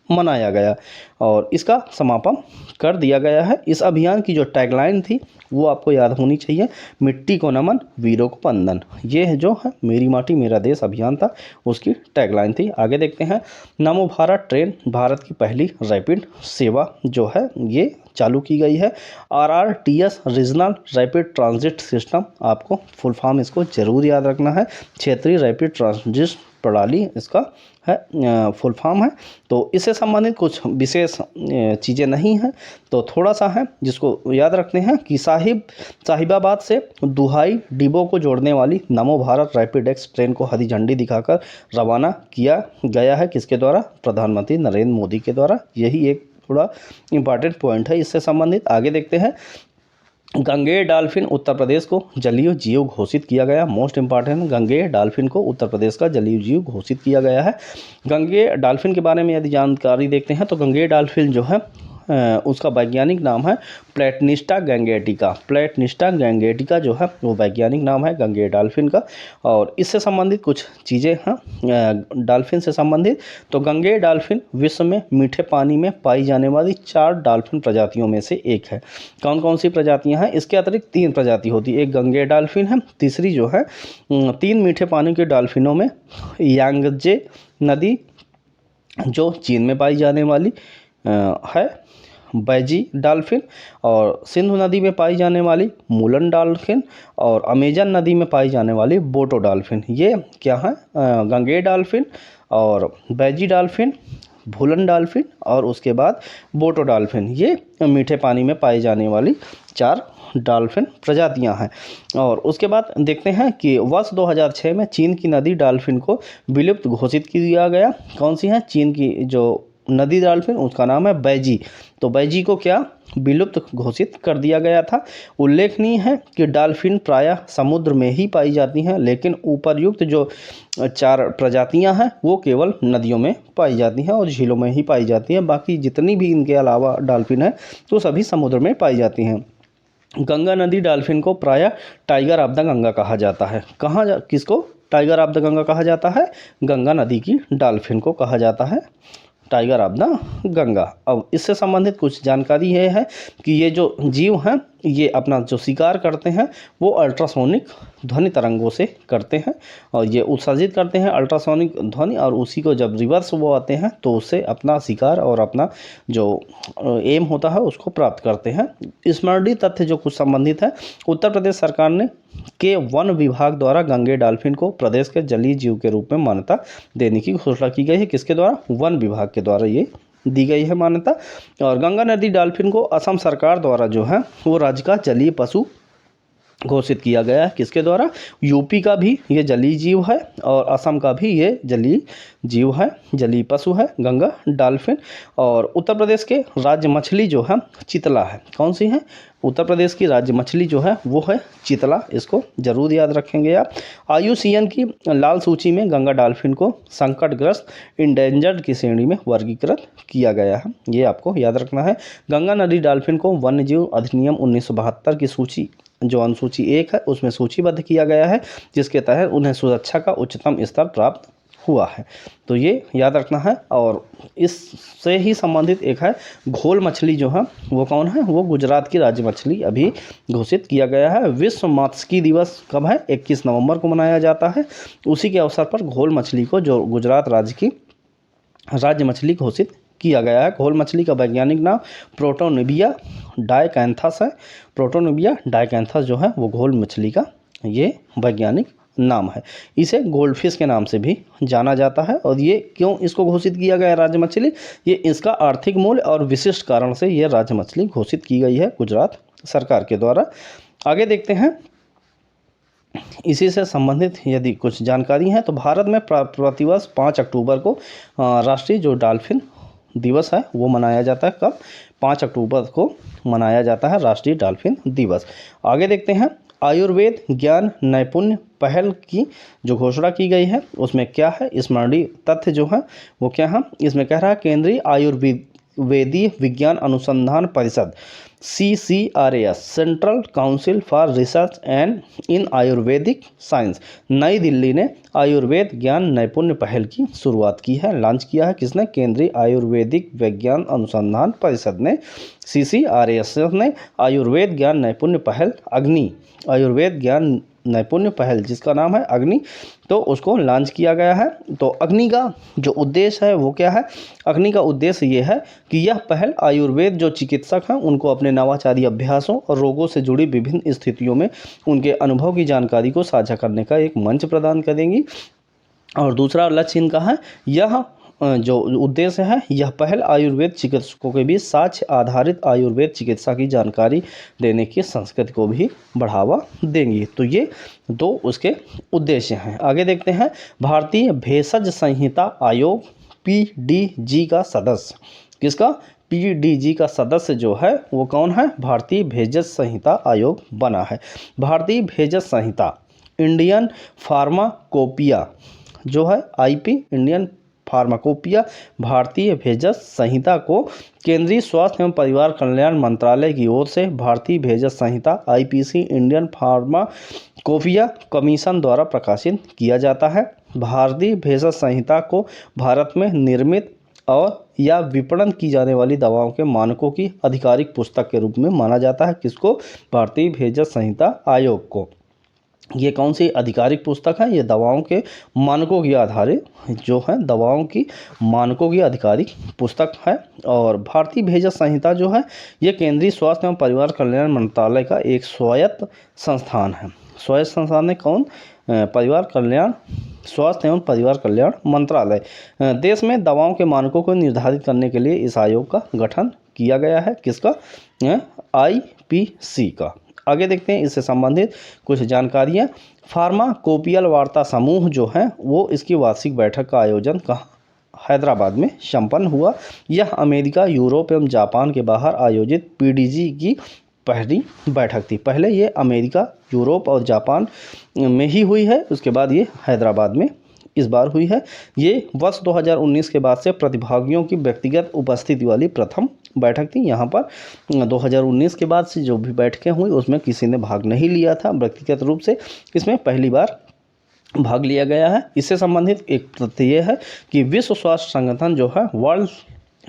Speaker 1: मनाया गया और इसका समापन कर दिया गया है। इस अभियान की जो टैगलाइन थी वो आपको याद होनी चाहिए, मिट्टी को नमन वीरों को वंदन। ये है जो है मेरी माटी मेरा देश अभियान था, उसकी टैगलाइन थी। आगे देखते हैं, नमो भारत ट्रेन भारत की पहली रैपिड सेवा जो है ये चालू की गई है। RRTS regional rapid transit system, आपको फुल फॉर्म इसको जरूर याद रखना है। क्षेत्रीय रैपिड ट्रांजिट प्रणाली इसका है फुल फॉर्म है। तो इससे संबंधित कुछ विशेष चीज़ें नहीं हैं, तो थोड़ा सा है जिसको याद रखते हैं कि साहिबाबाद से दुहाई डिब्बों को जोड़ने वाली नमो भारत रैपिड एक्स ट्रेन को हरी झंडी दिखाकर रवाना किया गया है। किसके द्वारा? प्रधानमंत्री नरेंद्र मोदी के द्वारा। यही एक थोड़ा इंपॉर्टेंट पॉइंट है इससे संबंधित। आगे देखते हैं, गंगेय डॉल्फिन उत्तर प्रदेश को जलीय जीव घोषित किया गया। मोस्ट इंपॉर्टेंट, गंगेय डॉल्फिन को उत्तर प्रदेश का जलीय जीव घोषित किया गया है। गंगेय डॉल्फिन के बारे में यदि जानकारी देखते हैं तो गंगेय डॉल्फिन जो है उसका वैज्ञानिक नाम है प्लेटनिस्टा गैंगेटिका। प्लेटनिस्टा गैंगेटिका जो है वो वैज्ञानिक नाम है गंगेय डॉल्फिन का। और इससे संबंधित कुछ चीज़ें हैं डॉल्फिन से संबंधित। तो गंगेय डॉल्फिन विश्व में मीठे पानी में पाई जाने वाली 4 डॉल्फिन प्रजातियों में से एक है। कौन कौन सी प्रजातियां हैं? इसके अतिरिक्त 3 प्रजाति होती है। एक गंगेय डॉल्फिन है, तीसरी जो है 3 मीठे पानी के डॉल्फिनों में यांगजे नदी जो चीन में पाई जाने वाली है बैजी डॉल्फिन, और सिंधु नदी में पाई जाने वाली मूलन डॉल्फिन, और अमेजन नदी में पाई जाने वाली बोटो डॉल्फिन। ये क्या है? गंगेय डॉल्फिन और बैजी डॉल्फिन, भूलन डॉल्फिन और उसके बाद बोटो डॉल्फिन। ये मीठे पानी में पाई जाने वाली 4 डॉल्फिन प्रजातियां हैं। और उसके बाद देखते हैं कि वर्ष 2006 में चीन की नदी डॉल्फिन को विलुप्त घोषित किया गया। कौन सी है? चीन की जो नदी डॉल्फिन, उसका नाम है बैजी। तो बैजी को क्या विलुप्त घोषित कर दिया गया था। उल्लेखनीय है कि डॉल्फिन प्रायः समुद्र में ही पाई जाती हैं, लेकिन उपर्युक्त जो 4 प्रजातियां हैं वो केवल नदियों में पाई जाती हैं और झीलों में ही पाई जाती हैं। बाकी जितनी भी इनके अलावा डॉल्फिन है तो सभी समुद्र में पाई जाती हैं। गंगा नदी डॉल्फिन को प्रायः टाइगर ऑफ द गंगा कहा जाता है। किसको टाइगर ऑफ द गंगा कहा जाता है? गंगा नदी की डॉल्फिन को कहा जाता है टाइगर ऑफ द गंगा। अब इससे संबंधित कुछ जानकारी ये है कि ये जो जीव हैं ये अपना जो शिकार करते हैं वो अल्ट्रासोनिक ध्वनि तरंगों से करते हैं और ये उत्सर्जित करते हैं अल्ट्रासोनिक ध्वनि, और उसी को जब रिवर्स वो आते हैं तो उससे अपना शिकार और अपना जो एम होता है उसको प्राप्त करते हैं। स्मरणीय तथ्य जो कुछ संबंधित है, उत्तर प्रदेश सरकार ने के वन विभाग द्वारा गंगे डॉल्फिन को प्रदेश के जलीय जीव के रूप में मान्यता देने की घोषणा की गई है। किसके द्वारा? वन विभाग के द्वारा ये दी गई है मान्यता। और गंगा नदी डॉल्फिन को असम सरकार द्वारा जो है वो राज्य का जलीय पशु घोषित किया गया है। किसके द्वारा? यूपी का भी ये जलीय जीव है और असम का भी ये जलीय जीव है, जलीय पशु है गंगा डॉल्फिन। और उत्तर प्रदेश के राज्य मछली जो है चितला है। कौन सी है? उत्तर प्रदेश की राज्य मछली जो है वो है चितला। इसको जरूर याद रखेंगे आप। IUCN की लाल सूची में गंगा डॉल्फिन को संकटग्रस्त इंडेंजर्ड की श्रेणी में वर्गीकृत किया गया है, ये आपको याद रखना है। गंगा नदी डॉल्फिन को वन्यजीव अधिनियम 1972 की सूची जो अनुसूची 1 है उसमें सूचीबद्ध किया गया है, जिसके तहत उन्हें सुरक्षा का उच्चतम स्तर प्राप्त हुआ है। तो ये याद रखना है। और इससे ही संबंधित एक है घोल मछली जो है वो कौन है? वो गुजरात की राज्य मछली अभी घोषित किया गया है। विश्व मात्स्यिकी दिवस कब है? 21 नवंबर को मनाया जाता है। उसी के अवसर पर घोल मछली को जो गुजरात राज्य की राज्य मछली घोषित किया गया है। घोल मछली का वैज्ञानिक नाम प्रोटोनिबिया डायकैंथस है। प्रोटोनिबिया डायकैंथस जो है वो घोल मछली का ये वैज्ञानिक नाम है। इसे गोल्डफिश के नाम से भी जाना जाता है। और ये क्यों इसको घोषित किया गया है राज्य मछली? ये इसका आर्थिक मूल्य और विशिष्ट कारण से ये राज्य मछली घोषित की गई है गुजरात सरकार के द्वारा। आगे देखते हैं इसी से संबंधित यदि कुछ जानकारी है तो भारत में प्रतिवर्ष 5 अक्टूबर को राष्ट्रीय जो डॉल्फिन दिवस है वो मनाया जाता है। कब? 5 अक्टूबर को मनाया जाता है राष्ट्रीय डॉल्फिन दिवस। आगे देखते हैं आयुर्वेद ज्ञान नैपुण्य पहल की जो घोषणा की गई है उसमें क्या है? स्मरणीय तथ्य जो है वो क्या है? इसमें कह रहा है केंद्रीय आयुर्वेदीय विज्ञान अनुसंधान परिषद CCRAS central council for research and in Ayurvedic science नई दिल्ली ने आयुर्वेद ज्ञान नैपुण्य पहल की शुरुआत की है, लॉन्च किया है। किसने? केंद्रीय आयुर्वेदिक विज्ञान अनुसंधान परिषद ने, CCRAS ने आयुर्वेद ज्ञान नैपुण्य पहल अग्नि आयुर्वेद ज्ञान नैपुण्य पहल जिसका नाम है अग्नि, तो उसको लॉन्च किया गया है। तो अग्नि का जो उद्देश्य है वो क्या है? अग्नि का उद्देश्य ये है कि यह पहल आयुर्वेद जो चिकित्सक हैं उनको अपने नवाचारी अभ्यासों और रोगों से जुड़ी विभिन्न स्थितियों में उनके अनुभव की जानकारी को साझा करने का एक मंच प्रदान करेंगी। और दूसरा लक्ष्य इनका है, यह जो उद्देश्य है यह पहल आयुर्वेद चिकित्सकों के बीच साक्ष्य आधारित आयुर्वेद चिकित्सा की जानकारी देने की संस्कृति को भी बढ़ावा देंगी। तो ये 2 उसके उद्देश्य हैं। आगे देखते हैं भारतीय भेषज संहिता आयोग PDG का सदस्य। किसका? PDG का सदस्य जो है वो कौन है? भारतीय भेषज संहिता आयोग बना है। भारतीय भेषज संहिता इंडियन फार्माकोपिया जो है IP इंडियन फार्माकोपिया भारतीय भेषज संहिता को केंद्रीय स्वास्थ्य एवं परिवार कल्याण मंत्रालय की ओर से भारतीय भेषज संहिता IPC इंडियन फार्माकोपिया कमीशन द्वारा प्रकाशित किया जाता है। भारतीय भेषज संहिता को भारत में निर्मित और या विपणन की जाने वाली दवाओं के मानकों की आधिकारिक पुस्तक के रूप में माना जाता है। किसको? भारतीय भेषज संहिता आयोग को। ये कौन सी आधिकारिक पुस्तक है? ये दवाओं के मानकों के आधारित जो है दवाओं की मानकों की आधिकारिक पुस्तक है। और भारतीय भेषज संहिता जो है ये केंद्रीय स्वास्थ्य एवं परिवार कल्याण मंत्रालय का एक स्वायत्त संस्थान है। स्वायत्त संस्थान है कौन? परिवार कल्याण स्वास्थ्य एवं परिवार कल्याण मंत्रालय। देश में दवाओं के मानकों को निर्धारित करने के लिए इस आयोग का गठन किया गया है। किसका? IPC का। आगे देखते हैं इससे संबंधित कुछ जानकारियाँ। फार्माकोपियल वार्ता समूह जो है वो इसकी वार्षिक बैठक का आयोजन कहाँ हैदराबाद में संपन्न हुआ। यह अमेरिका, यूरोप एवं जापान के बाहर आयोजित पीडीजी की पहली बैठक थी। पहले ये अमेरिका, यूरोप और जापान में ही हुई है, उसके बाद ये हैदराबाद में इस बार हुई है। ये वर्ष 2019 के बाद से प्रतिभागियों की व्यक्तिगत उपस्थिति वाली प्रथम बैठक थी। यहाँ पर 2019 के बाद से जो भी बैठकें हुई उसमें किसी ने भाग नहीं लिया था व्यक्तिगत रूप से, इसमें पहली बार भाग लिया गया है। इससे संबंधित एक तथ्य ये है कि विश्व स्वास्थ्य संगठन जो है, वर्ल्ड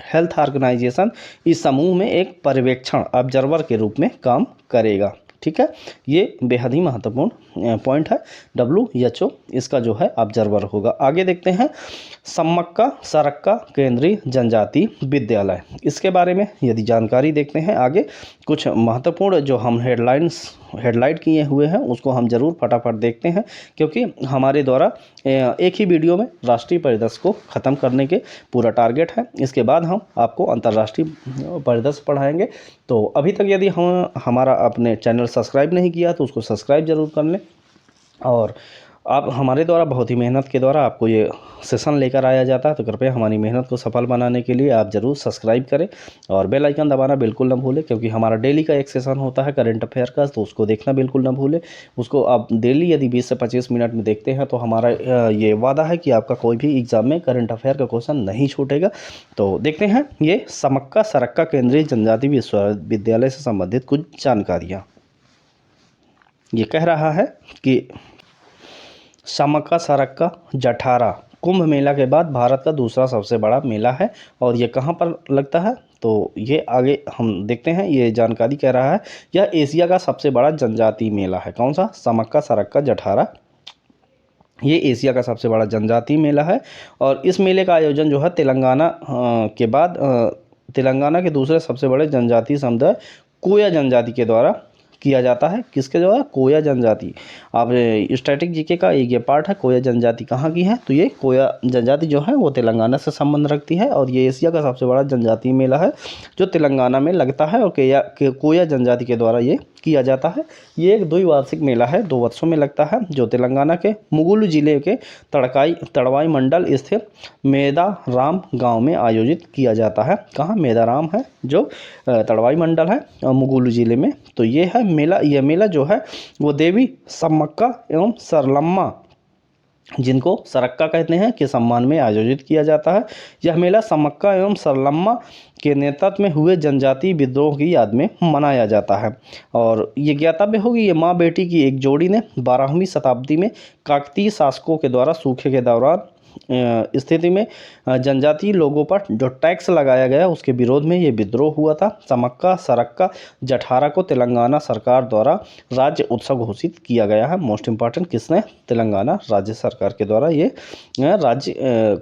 Speaker 1: हेल्थ ऑर्गेनाइजेशन, इस समूह में एक पर्यवेक्षण ऑब्जर्वर के रूप में काम करेगा। ठीक है, ये बेहद ही महत्वपूर्ण पॉइंट है। WHO इसका जो है ऑब्जर्वर होगा। आगे देखते हैं सम्मक्का सरक्का केंद्रीय जनजाति विद्यालय, इसके बारे में यदि जानकारी देखते हैं आगे, कुछ महत्वपूर्ण जो हम हेडलाइट किए हुए हैं उसको हम जरूर फटाफट देखते हैं, क्योंकि हमारे द्वारा एक ही वीडियो में राष्ट्रीय परिदृश्य को ख़त्म करने के पूरा टारगेट है। इसके बाद हम आपको अंतर्राष्ट्रीय परिदृश्य पढ़ाएंगे। तो अभी तक यदि हमारा आपने चैनल सब्सक्राइब नहीं किया तो उसको सब्सक्राइब जरूर कर लें, और आप हमारे द्वारा बहुत ही मेहनत के द्वारा आपको ये सेशन लेकर आया जाता है, तो कृपया हमारी मेहनत को सफल बनाने के लिए आप ज़रूर सब्सक्राइब करें और बेल आइकन दबाना बिल्कुल ना भूलें, क्योंकि हमारा डेली का एक सेशन होता है करंट अफेयर का, तो उसको देखना बिल्कुल ना भूलें। उसको आप डेली यदि 20 से 25 मिनट में देखते हैं तो हमारा ये वादा है कि आपका कोई भी एग्जाम में करंट अफेयर का क्वेश्चन नहीं छूटेगा। तो देखते हैं ये सम्मक्का सरक्का केंद्रीय जनजाति विश्वविद्यालय से संबंधित कुछ जानकारियाँ। ये कह रहा है कि सम्मक्का सरक्का जठारा कुंभ मेला के बाद भारत का दूसरा सबसे बड़ा मेला है, और ये कहाँ पर लगता है तो ये आगे हम देखते हैं। ये जानकारी कह रहा है यह एशिया का सबसे बड़ा जनजातीय मेला है। कौन सा? सम्मक्का सरक्का जठारा, ये एशिया का सबसे बड़ा जनजातीय मेला है। और इस मेले का आयोजन जो है तेलंगाना के बाद तेलंगाना के दूसरे सबसे बड़े जनजातीय समुदाय कोया जनजाति के द्वारा किया जाता है। किसके द्वारा? कोया जनजाति। अब स्टैटिक जीके का एक ये पार्ट है, कोया जनजाति कहाँ की है, तो ये कोया जनजाति जो है वो तेलंगाना से संबंध रखती है, और ये एशिया का सबसे बड़ा जनजातीय मेला है जो तेलंगाना में लगता है, और कोया जनजाति के द्वारा ये किया जाता है। ये एक द्विवार्षिक मेला है, 2 वर्षों में लगता है, जो तेलंगाना के मुगुलू जिले के तड़वाई मंडल स्थित मेदाराम गांव में आयोजित किया जाता है। कहाँ? मेदाराम है जो तड़वाई मंडल है मुगुलू जिले में। तो ये है मेला। यह मेला जो है वो देवी सम्मक्का एवं सरलम्मा, जिनको सरक्का कहते हैं, के सम्मान में आयोजित किया जाता है। यह मेला सम्मक्का एवं सरलम्मा के नेतृत्व में हुए जनजातीय विद्रोह की याद में मनाया जाता है। और ये ज्ञातव्य होगी, ये माँ बेटी की एक जोड़ी ने 12वीं शताब्दी में काकतीय शासकों के द्वारा सूखे के दौरान स्थिति में जनजातीय लोगों पर जो टैक्स लगाया गया उसके विरोध में ये विद्रोह हुआ था। सम्मक्का सरक्का जठारा को तेलंगाना सरकार द्वारा राज्य उत्सव घोषित किया गया है। मोस्ट इम्पॉर्टेंट, किसने? तेलंगाना राज्य सरकार के द्वारा ये राज्य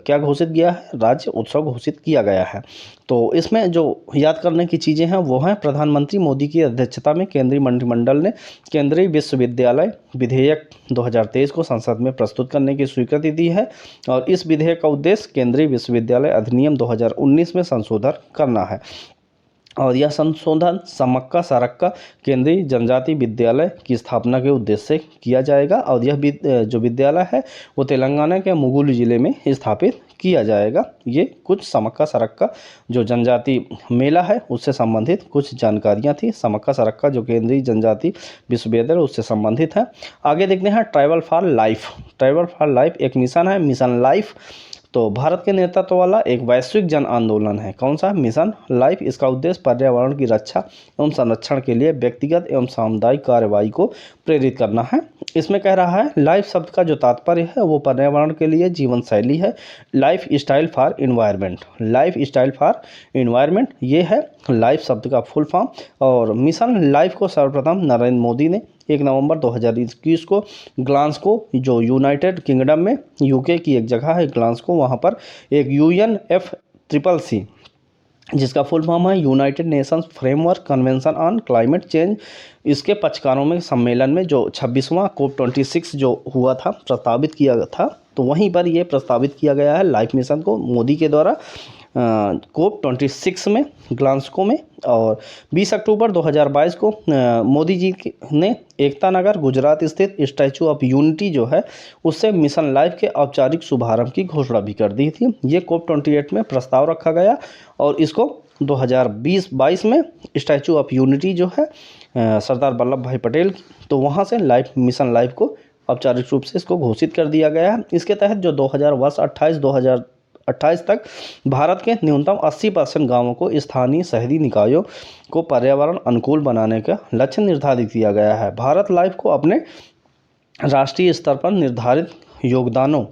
Speaker 1: क्या घोषित किया है? राज्य उत्सव घोषित किया गया है। तो इसमें जो याद करने की चीज़ें हैं वो हैं, प्रधानमंत्री मोदी की अध्यक्षता में केंद्रीय मंत्रिमंडल ने केंद्रीय विश्वविद्यालय विधेयक 2023 को संसद में प्रस्तुत करने की स्वीकृति दी है, और इस विधेयक का उद्देश्य केंद्रीय विश्वविद्यालय अधिनियम 2019 में संशोधन करना है। और यह संशोधन सम्मक्का सरक्का केंद्रीय जनजाति विद्यालय की स्थापना के उद्देश्य से किया जाएगा, और यह जो विद्यालय है वो तेलंगाना के मुगुलू जिले में स्थापित किया जाएगा। ये कुछ सम्मक्का सरक्का जो जनजाति मेला है उससे संबंधित कुछ जानकारियां थी। सम्मक्का सरक्का जो केंद्रीय जनजाति विश्वविद्यालय उससे संबंधित है। आगे देखते हैं tribal for life. Tribal for life एक मिशन है, मिशन लाइफ। तो भारत के नेतृत्व वाला एक वैश्विक जन आंदोलन है। कौन सा? Mission life. इसका उद्देश्य पर्यावरण की रक्षा एवं संरक्षण के लिए व्यक्तिगत एवं सामुदायिक कार्रवाई को प्रेरित करना है। इसमें कह रहा है लाइफ शब्द का जो तात्पर्य है वो पर्यावरण के लिए जीवन शैली है। Life style for environment, life style for environment ये है लाइफ शब्द का फुल फॉर्म। और मिशन लाइफ को सर्वप्रथम नरेंद्र मोदी ने 1 नवंबर 2021 को ग्लासगो, जो यूनाइटेड किंगडम में यूके की एक जगह है ग्लासगो, वहाँ पर एक UNFCCC जिसका फुल फॉर्म है United Nations framework convention on climate change, इसके पक्षकारों में सम्मेलन में जो 26वां COP26 जो हुआ था, प्रस्तावित किया था, तो वहीं पर यह प्रस्तावित किया गया है लाइफ मिशन को मोदी के द्वारा। कोप 26 में ग्लासगो में, और 20 अक्टूबर 2022 को मोदी जी ने एकता नगर गुजरात स्थित स्टैचू ऑफ यूनिटी जो है उससे मिशन लाइफ के औपचारिक शुभारंभ की घोषणा भी कर दी थी। ये कोप 28 में प्रस्ताव रखा गया और इसको 2020-22 में स्टैचू ऑफ यूनिटी जो है सरदार वल्लभ भाई पटेल, तो वहाँ से लाइफ मिशन लाइफ को औपचारिक रूप से इसको घोषित कर दिया गया है। इसके तहत जो 2028 तक भारत के न्यूनतम 80% गाँवों को स्थानीय शहरी निकायों को पर्यावरण अनुकूल बनाने का लक्ष्य निर्धारित किया गया है। भारत लाइफ को अपने राष्ट्रीय स्तर पर निर्धारित योगदानों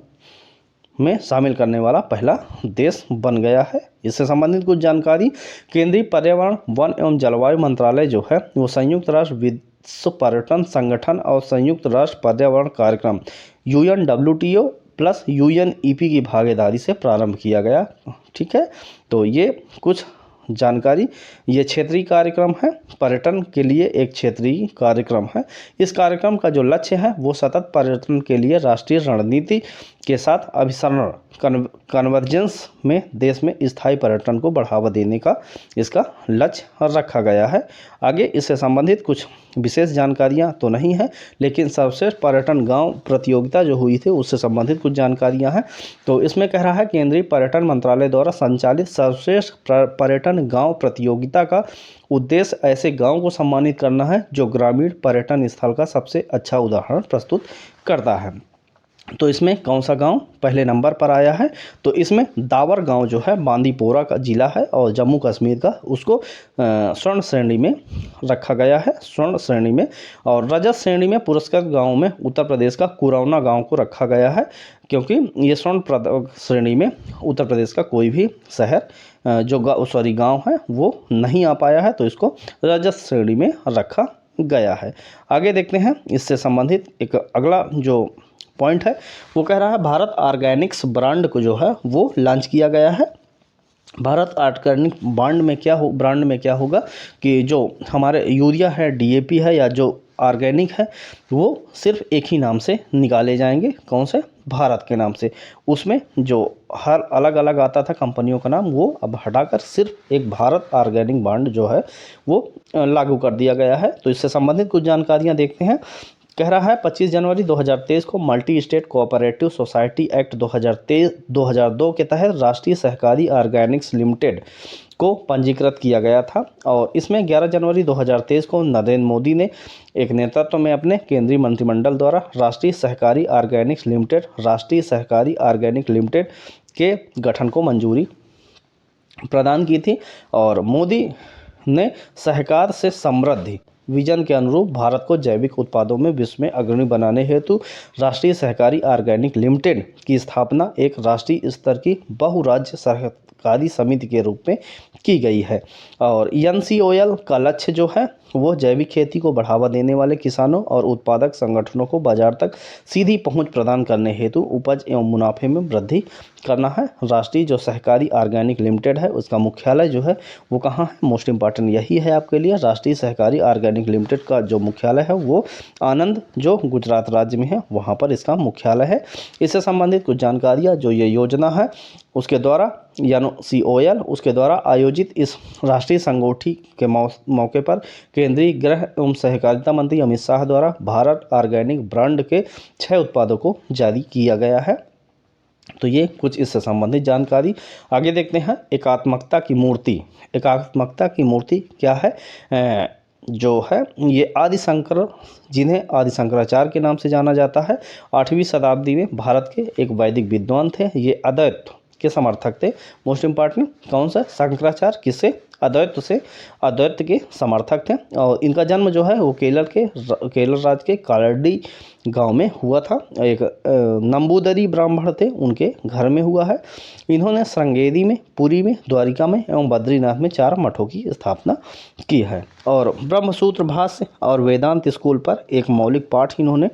Speaker 1: में शामिल करने वाला पहला देश बन गया है। इससे संबंधित कुछ जानकारी, केंद्रीय पर्यावरण वन एवं जलवायु मंत्रालय जो है वो संयुक्त राष्ट्र विश्व पर्यटन संगठन और संयुक्त राष्ट्र पर्यावरण कार्यक्रम UNWTO प्लस UNEP की भागीदारी से प्रारंभ किया गया। ठीक है, तो ये कुछ जानकारी, ये क्षेत्रीय कार्यक्रम है, पर्यटन के लिए एक क्षेत्रीय कार्यक्रम है। इस कार्यक्रम का जो लक्ष्य है वो सतत पर्यटन के लिए राष्ट्रीय रणनीति के साथ अभिसरण कन्वर्जेंस में देश में स्थायी पर्यटन को बढ़ावा देने का इसका लक्ष्य रखा गया है। आगे इससे संबंधित कुछ विशेष जानकारियां तो नहीं है, लेकिन सर्वश्रेष्ठ पर्यटन गांव प्रतियोगिता जो हुई थी उससे संबंधित कुछ जानकारियां हैं। तो इसमें कह रहा है केंद्रीय पर्यटन मंत्रालय द्वारा संचालित सर्वश्रेष्ठ पर्यटन गांव प्रतियोगिता का उद्देश्य ऐसे गांव को सम्मानित करना है जो ग्रामीण पर्यटन स्थल का सबसे अच्छा उदाहरण प्रस्तुत करता है। तो इसमें कौन सा गांव पहले नंबर पर आया है? तो इसमें दावर गांव जो है बांदीपोरा का जिला है और जम्मू कश्मीर का, उसको स्वर्ण श्रेणी में रखा गया है, स्वर्ण श्रेणी में। और रजत श्रेणी में पुरस्कृत गांव में उत्तर प्रदेश का कुरौना गांव को रखा गया है, क्योंकि ये स्वर्ण श्रेणी में उत्तर प्रदेश का कोई भी शहर गांव है वो नहीं आ पाया है, तो इसको रजत श्रेणी में रखा गया है। आगे देखते हैं इससे संबंधित एक अगला जो पॉइंट है वो कह रहा है भारत ऑर्गेनिक्स ब्रांड को जो है वो लॉन्च किया गया है। भारत ऑर्गेनिक ब्रांड में क्या होगा कि जो हमारे यूरिया है, DAP है या जो ऑर्गेनिक है वो सिर्फ एक ही नाम से निकाले जाएंगे। कौन से? भारत के नाम से। उसमें जो हर अलग अलग आता था कंपनियों का नाम वो अब हटाकर सिर्फ एक भारत ऑर्गेनिक ब्रांड जो है वो लागू कर दिया गया है। तो इससे संबंधित कुछ जानकारियाँ देखते हैं। कह रहा है 25 जनवरी 2023 को multi state cooperative society act 2002 के तहत राष्ट्रीय सहकारी ऑर्गेनिक्स लिमिटेड को पंजीकृत किया गया था। और इसमें 11 जनवरी 2023 को नरेंद्र मोदी ने एक नेतृत्व में अपने केंद्रीय मंत्रिमंडल द्वारा राष्ट्रीय सहकारी ऑर्गेनिक्स लिमिटेड के गठन को मंजूरी प्रदान की थी। और मोदी ने सहकार से समृद्धि विजन के अनुरूप भारत को जैविक उत्पादों में विश्व में अग्रणी बनाने हेतु राष्ट्रीय सहकारी ऑर्गेनिक लिमिटेड की स्थापना एक राष्ट्रीय स्तर की बहुराज्य सहकारी समिति के रूप में की गई है। और NCOL का लक्ष्य जो है वो जैविक खेती को बढ़ावा देने वाले किसानों और उत्पादक संगठनों को बाजार तक सीधी पहुंच प्रदान करने हेतु उपज एवं मुनाफे में वृद्धि करना है। राष्ट्रीय जो सहकारी ऑर्गेनिक लिमिटेड है उसका मुख्यालय जो है वो कहाँ है? मोस्ट इंपॉर्टेंट यही है आपके लिए। राष्ट्रीय सहकारी ऑर्गेनिक लिमिटेड का जो मुख्यालय है वो आनंद जो गुजरात राज्य में है वहाँ पर इसका मुख्यालय है। इससे संबंधित कुछ जानकारियाँ, जो ये योजना है उसके द्वारा NCOL उसके द्वारा आयोजित इस राष्ट्रीय संगोष्ठी के मौके पर केंद्रीय गृह एवं सहकारिता मंत्री अमित शाह द्वारा भारत ऑर्गेनिक ब्रांड के 6 उत्पादों को जारी किया गया है। तो ये कुछ इससे संबंधित जानकारी। आगे देखते हैं एकात्मकता की मूर्ति। एकात्मकता की मूर्ति क्या है? जो है ये आदिशंकर, जिन्हें आदिशंकराचार्य के नाम से जाना जाता है, 8वीं शताब्दी में भारत के एक वैदिक विद्वान थे। ये अद्वैत के समर्थक थे। मोस्ट इंपॉर्टेंट कौन सा? शंकराचार्य। किससे? अद्वैत से, अद्वैत के समर्थक थे। और इनका जन्म जो है वो केरल राज्य के कालडी गांव में हुआ था। एक नंबूदरी ब्राह्मण थे, उनके घर में हुआ है। इन्होंने श्रृंगेरी में, पुरी में, द्वारिका में एवं बद्रीनाथ में 4 मठों की स्थापना की है। और ब्रह्मसूत्र भाष्य और वेदांत स्कूल पर एक मौलिक पाठ इन्होंने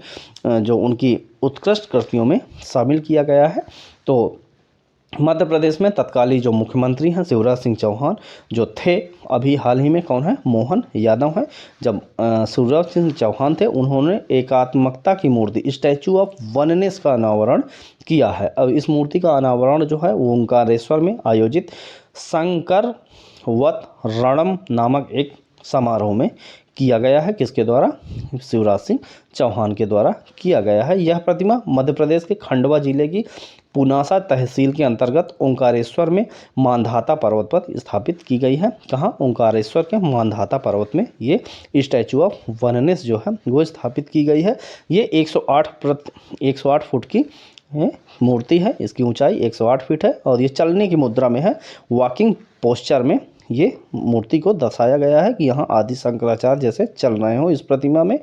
Speaker 1: जो उनकी उत्कृष्ट कृतियों में शामिल किया गया है। तो मध्य प्रदेश में तत्कालीन जो मुख्यमंत्री हैं शिवराज सिंह चौहान जो थे, अभी हाल ही में कौन है, मोहन यादव हैं। जब शिवराज सिंह चौहान थे, उन्होंने एकात्मकता की मूर्ति स्टैचू ऑफ वननेस का अनावरण किया है। अब इस मूर्ति का अनावरण जो है वो ओंकारेश्वर में आयोजित शंकर वत रणम नामक एक समारोह में किया गया है। किसके द्वारा? शिवराज सिंह चौहान के द्वारा किया गया है। यह प्रतिमा मध्य प्रदेश के खंडवा जिले की पुनासा तहसील के अंतर्गत ओंकारेश्वर में मानधाता पर्वत पर स्थापित की गई है। कहाँ? ओंकारेश्वर के मानधाता पर्वत में ये स्टैचू ऑफ वननेस जो है वो स्थापित की गई है। ये 108 फुट की मूर्ति है। इसकी ऊंचाई 108 फीट है और ये चलने की मुद्रा में है। वॉकिंग पोस्चर में ये मूर्ति को दर्शाया गया है कि यहाँ आदि शंकराचार्य जैसे चल रहे हो इस प्रतिमा में।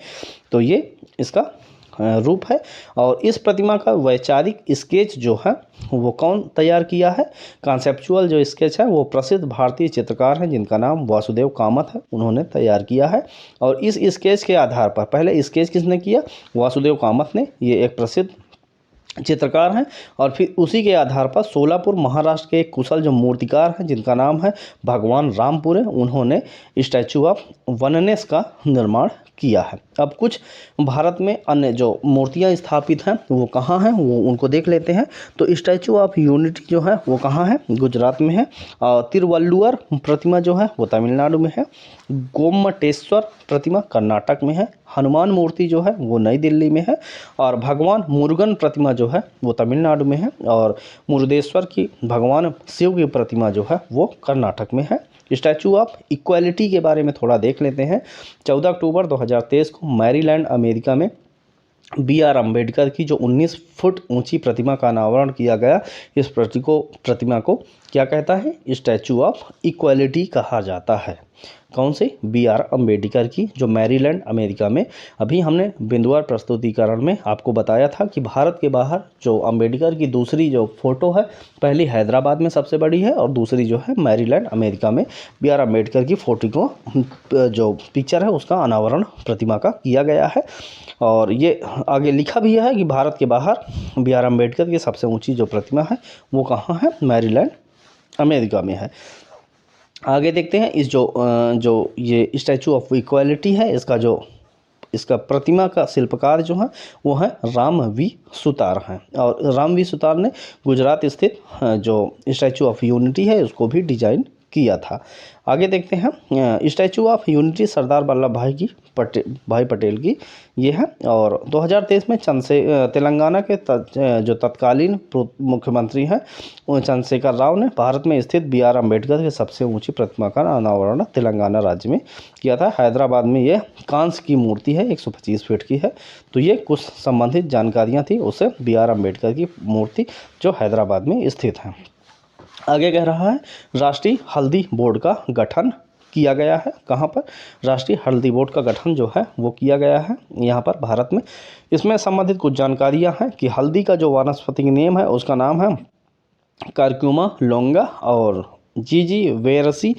Speaker 1: तो ये इसका रूप है। और इस प्रतिमा का वैचारिक स्केच जो है वो कौन तैयार किया है? कॉन्सेप्चुअल जो स्केच है वो प्रसिद्ध भारतीय चित्रकार हैं जिनका नाम वासुदेव कामत है, उन्होंने तैयार किया है। और इस स्केच के आधार पर, पहले स्केच किसने किया? वासुदेव कामत ने, ये एक प्रसिद्ध चित्रकार हैं। और फिर उसी के आधार पर सोलापुर महाराष्ट्र के एक कुशल जो मूर्तिकार हैं जिनका नाम है भगवान रामपुरे, उन्होंने स्टैचू ऑफ वननेस का निर्माण किया है। अब कुछ भारत में अन्य जो मूर्तियां स्थापित हैं वो कहाँ हैं, वो उनको देख लेते हैं। तो स्टैचू ऑफ यूनिटी जो है वो कहाँ है? गुजरात में है। और तिरुवल्लुवर प्रतिमा जो है वो तमिलनाडु में है। गोमटेश्वर प्रतिमा कर्नाटक में है। हनुमान मूर्ति जो है वो नई दिल्ली में है। और भगवान मुरुगन प्रतिमा जो है वो तमिलनाडु में है। और मुरुदेश्वर की भगवान शिव की प्रतिमा जो है वो कर्नाटक में है। स्टैचू ऑफ इक्वालिटी के बारे में थोड़ा देख लेते हैं। 14 अक्टूबर 2023 को मैरीलैंड अमेरिका में BR अम्बेडकर की जो 19 फुट ऊंची प्रतिमा का अनावरण किया गया। इस प्रतिमा को क्या कहता है? स्टैचू ऑफ इक्वालिटी कहा जाता है। कौन से? BR अम्बेडकर की, जो मैरीलैंड अमेरिका में। अभी हमने बिंदुवार प्रस्तुतिकरण में आपको बताया था कि भारत के बाहर जो अम्बेडकर की दूसरी जो फोटो है, पहली हैदराबाद में सबसे बड़ी है और दूसरी जो है मैरीलैंड अमेरिका में BR अम्बेडकर की फोटो को जो पिक्चर है उसका अनावरण प्रतिमा का किया गया है। और ये आगे लिखा भी है कि भारत के बाहर BR अम्बेडकर की सबसे ऊंची जो प्रतिमा है वो कहाँ है? मैरीलैंड अमेरिका में है। आगे देखते हैं इस जो ये स्टैचू ऑफ इक्वालिटी है, इसका प्रतिमा का शिल्पकार जो है वो है राम वी सुतार हैं। और राम वी सुतार ने गुजरात स्थित जो स्टैचू ऑफ यूनिटी है उसको भी डिजाइन किया था। आगे देखते हैं statue of unity Sardar Vallabh भाई पटेल की ये है। और 2023 में तेलंगाना के जो तत्कालीन मुख्यमंत्री हैं चंद्रशेखर राव ने भारत में स्थित BR अम्बेडकर की सबसे ऊंची प्रतिमा का अनावरण तेलंगाना राज्य में किया था। हैदराबाद में ये कांस्य की मूर्ति है, 125 फीट की है। तो ये कुछ संबंधित जानकारियाँ थी उससे BR अम्बेडकर की मूर्ति जो हैदराबाद में स्थित है। आगे कह रहा है राष्ट्रीय हल्दी बोर्ड का गठन किया गया है। कहाँ पर? राष्ट्रीय हल्दी बोर्ड का गठन जो है वो किया गया है यहाँ पर भारत में। इसमें संबंधित कुछ जानकारियाँ हैं कि हल्दी का जो वानस्पतिक नेम है उसका नाम है करक्यूमा लोंगा और जिजीवेरेसी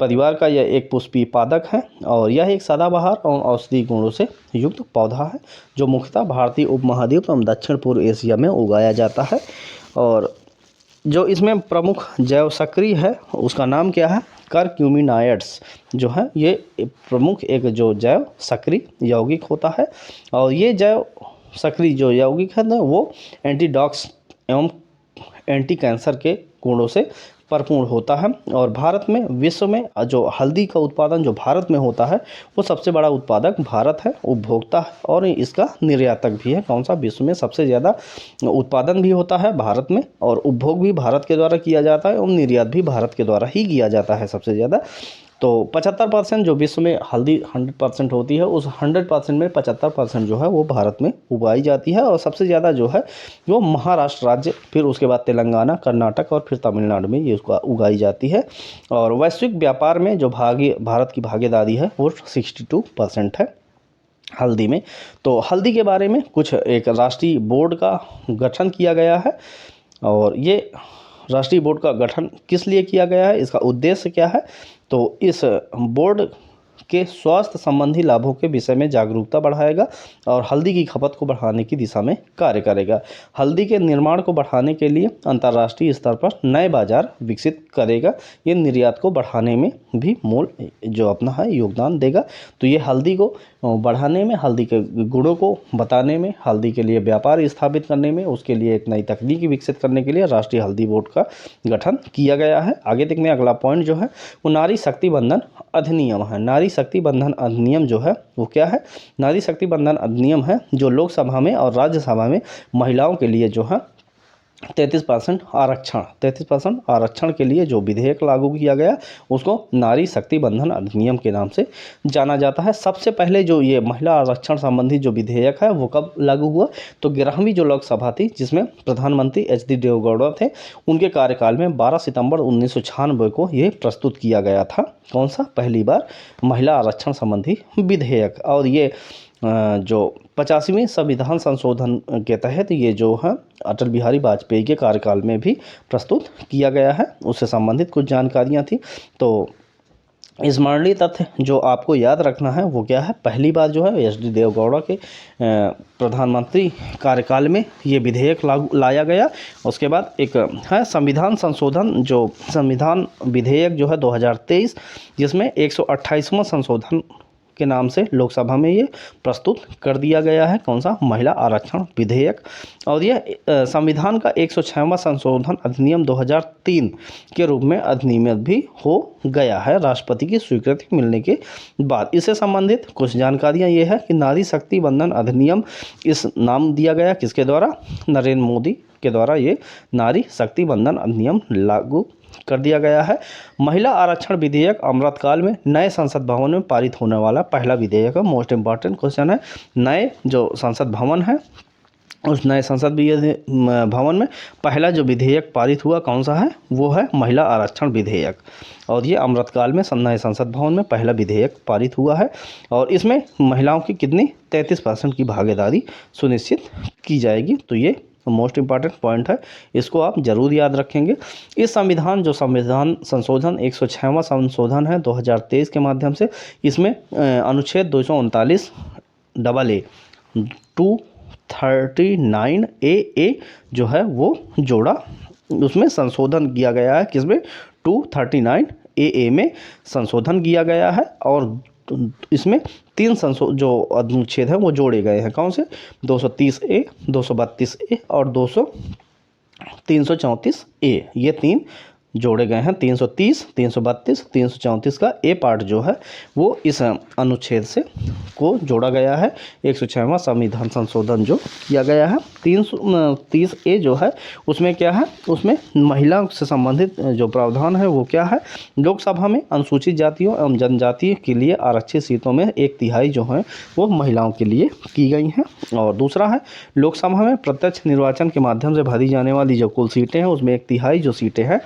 Speaker 1: परिवार का यह एक पुष्पीय पादप है। और यह एक सदाबहार और औषधीय गुणों से युक्त पौधा है जो मुख्यतः भारतीय उपमहाद्वीप एवं दक्षिण पूर्व एशिया में उगाया जाता है। और जो इसमें प्रमुख जैव सक्रिय है उसका नाम क्या है? करक्यूमिनाइड्स जो है ये प्रमुख एक जो जैव सक्रिय यौगिक होता है। और ये जैव सक्रिय जो यौगिक है ना वो एंटीडॉक्स एवं एंटी कैंसर के गुणों से भरपूर होता है। और भारत में, विश्व में जो हल्दी का उत्पादन जो भारत में होता है वो सबसे बड़ा उत्पादक भारत है, उपभोक्ता है और इसका निर्यातक भी है। कौन सा? विश्व में सबसे ज़्यादा उत्पादन भी होता है भारत में और उपभोग भी भारत के द्वारा किया जाता है और निर्यात भी भारत के द्वारा ही किया जाता है सबसे ज़्यादा। तो 75% जो विश्व में हल्दी 100% होती है, उस 100% में 75% जो है वो भारत में उगाई जाती है। और सबसे ज़्यादा जो है वो महाराष्ट्र राज्य, फिर उसके बाद तेलंगाना, कर्नाटक और फिर तमिलनाडु में ये उसका उगाई जाती है। और वैश्विक व्यापार में जो भारत की भागीदारी है वो 62% है हल्दी में। तो हल्दी के बारे में कुछ एक राष्ट्रीय बोर्ड का गठन किया गया है। और ये राष्ट्रीय बोर्ड का गठन किस लिए किया गया है, इसका उद्देश्य क्या है? तो इस बोर्ड के स्वास्थ्य संबंधी लाभों के विषय में जागरूकता बढ़ाएगा और हल्दी की खपत को बढ़ाने की दिशा में कार्य करेगा। हल्दी के निर्माण को बढ़ाने के लिए अंतर्राष्ट्रीय स्तर पर नए बाजार विकसित करेगा। ये निर्यात को बढ़ाने में भी मूल जो अपना है योगदान देगा। तो ये हल्दी को बढ़ाने में, हल्दी के गुणों को बताने में, हल्दी के लिए व्यापार स्थापित करने में, उसके लिए एक नई तकनीक विकसित करने के लिए राष्ट्रीय हल्दी बोर्ड का गठन किया गया है। आगे देखते हैं अगला पॉइंट जो है वो नारी शक्ति बंधन अधिनियम है। नारी शक्ति बंधन अधिनियम जो है वो क्या है? नारी शक्ति बंधन अधिनियम है जो लोकसभा में और राज्यसभा में महिलाओं के लिए जो है 33% आरक्षण के लिए जो विधेयक लागू किया गया उसको नारी शक्ति बंधन अधिनियम के नाम से जाना जाता है। सबसे पहले जो ये महिला आरक्षण संबंधी जो विधेयक है वो कब लागू हुआ? तो 11वीं जो लोकसभा थी जिसमें प्रधानमंत्री एच.डी. देवेगौड़ा थे, उनके कार्यकाल में 12 सितंबर 1996 को ये प्रस्तुत किया गया था। कौन सा? पहली बार महिला आरक्षण संबंधी विधेयक। और ये जो 85वें संविधान संशोधन के तहत ये जो है अटल बिहारी वाजपेयी के कार्यकाल में भी प्रस्तुत किया गया है, उससे संबंधित कुछ जानकारियां थी। तो स्मरणीय तथ्य जो आपको याद रखना है वो क्या है? पहली बार जो है एच.डी. देवेगौड़ा के प्रधानमंत्री कार्यकाल में ये विधेयक लाया गया। उसके बाद एक है संविधान संशोधन, जो संविधान विधेयक जो है 2023, जिसमें 128वां संशोधन के नाम से लोकसभा में ये प्रस्तुत कर दिया गया है। कौन सा? महिला आरक्षण विधेयक। और यह संविधान का 106वां संशोधन अधिनियम 2003 के रूप में अधिनियमित भी हो गया है राष्ट्रपति की स्वीकृति मिलने के बाद। इससे संबंधित कुछ जानकारियां ये है कि नारी शक्ति बंधन अधिनियम इस नाम दिया गया किसके द्वारा? नरेंद्र मोदी के द्वारा ये नारी शक्ति बंधन अधिनियम लागू कर दिया गया है। महिला आरक्षण विधेयक अमृतकाल में नए संसद भवन में पारित होने वाला पहला विधेयक है। मोस्ट इंपॉर्टेंट क्वेश्चन है। नए जो संसद भवन है उस नए संसद भवन में पहला जो विधेयक पारित हुआ कौन सा है? वो है महिला आरक्षण विधेयक। और ये अमृतकाल में नए संसद भवन में पहला विधेयक पारित हुआ है। और इसमें महिलाओं की कितनी? 33% की भागीदारी सुनिश्चित की जाएगी। तो ये मोस्ट इंपॉर्टेंट पॉइंट है, इसको आप जरूर याद रखेंगे। इस संविधान संशोधन 106वां संशोधन है 2023 के माध्यम से, इसमें अनुच्छेद 239 AA 239 AA जो है वो जोड़ा, उसमें संशोधन किया गया है। किसमें? 239 AA में संशोधन किया गया है। और इसमें 3 जो अनुच्छेद हैं वो जोड़े गए हैं। कौन से? 230A, 232A और 334A, ये 3 जोड़े गए हैं। 330, 332, 334 का ए पार्ट जो है वो इस अनुच्छेद से को जोड़ा गया है। 106वां संविधान संशोधन जो किया गया है। 330A जो है उसमें क्या है? उसमें महिला से संबंधित जो प्रावधान है वो क्या है? लोकसभा में अनुसूचित जातियों एवं जनजाति के लिए आरक्षित सीटों में 1/3 जो है वो महिलाओं के लिए की गई हैं। और दूसरा है लोकसभा में प्रत्यक्ष निर्वाचन के माध्यम से भरी जाने वाली जो कुल सीटें हैं उसमें 1/3 जो सीटें हैं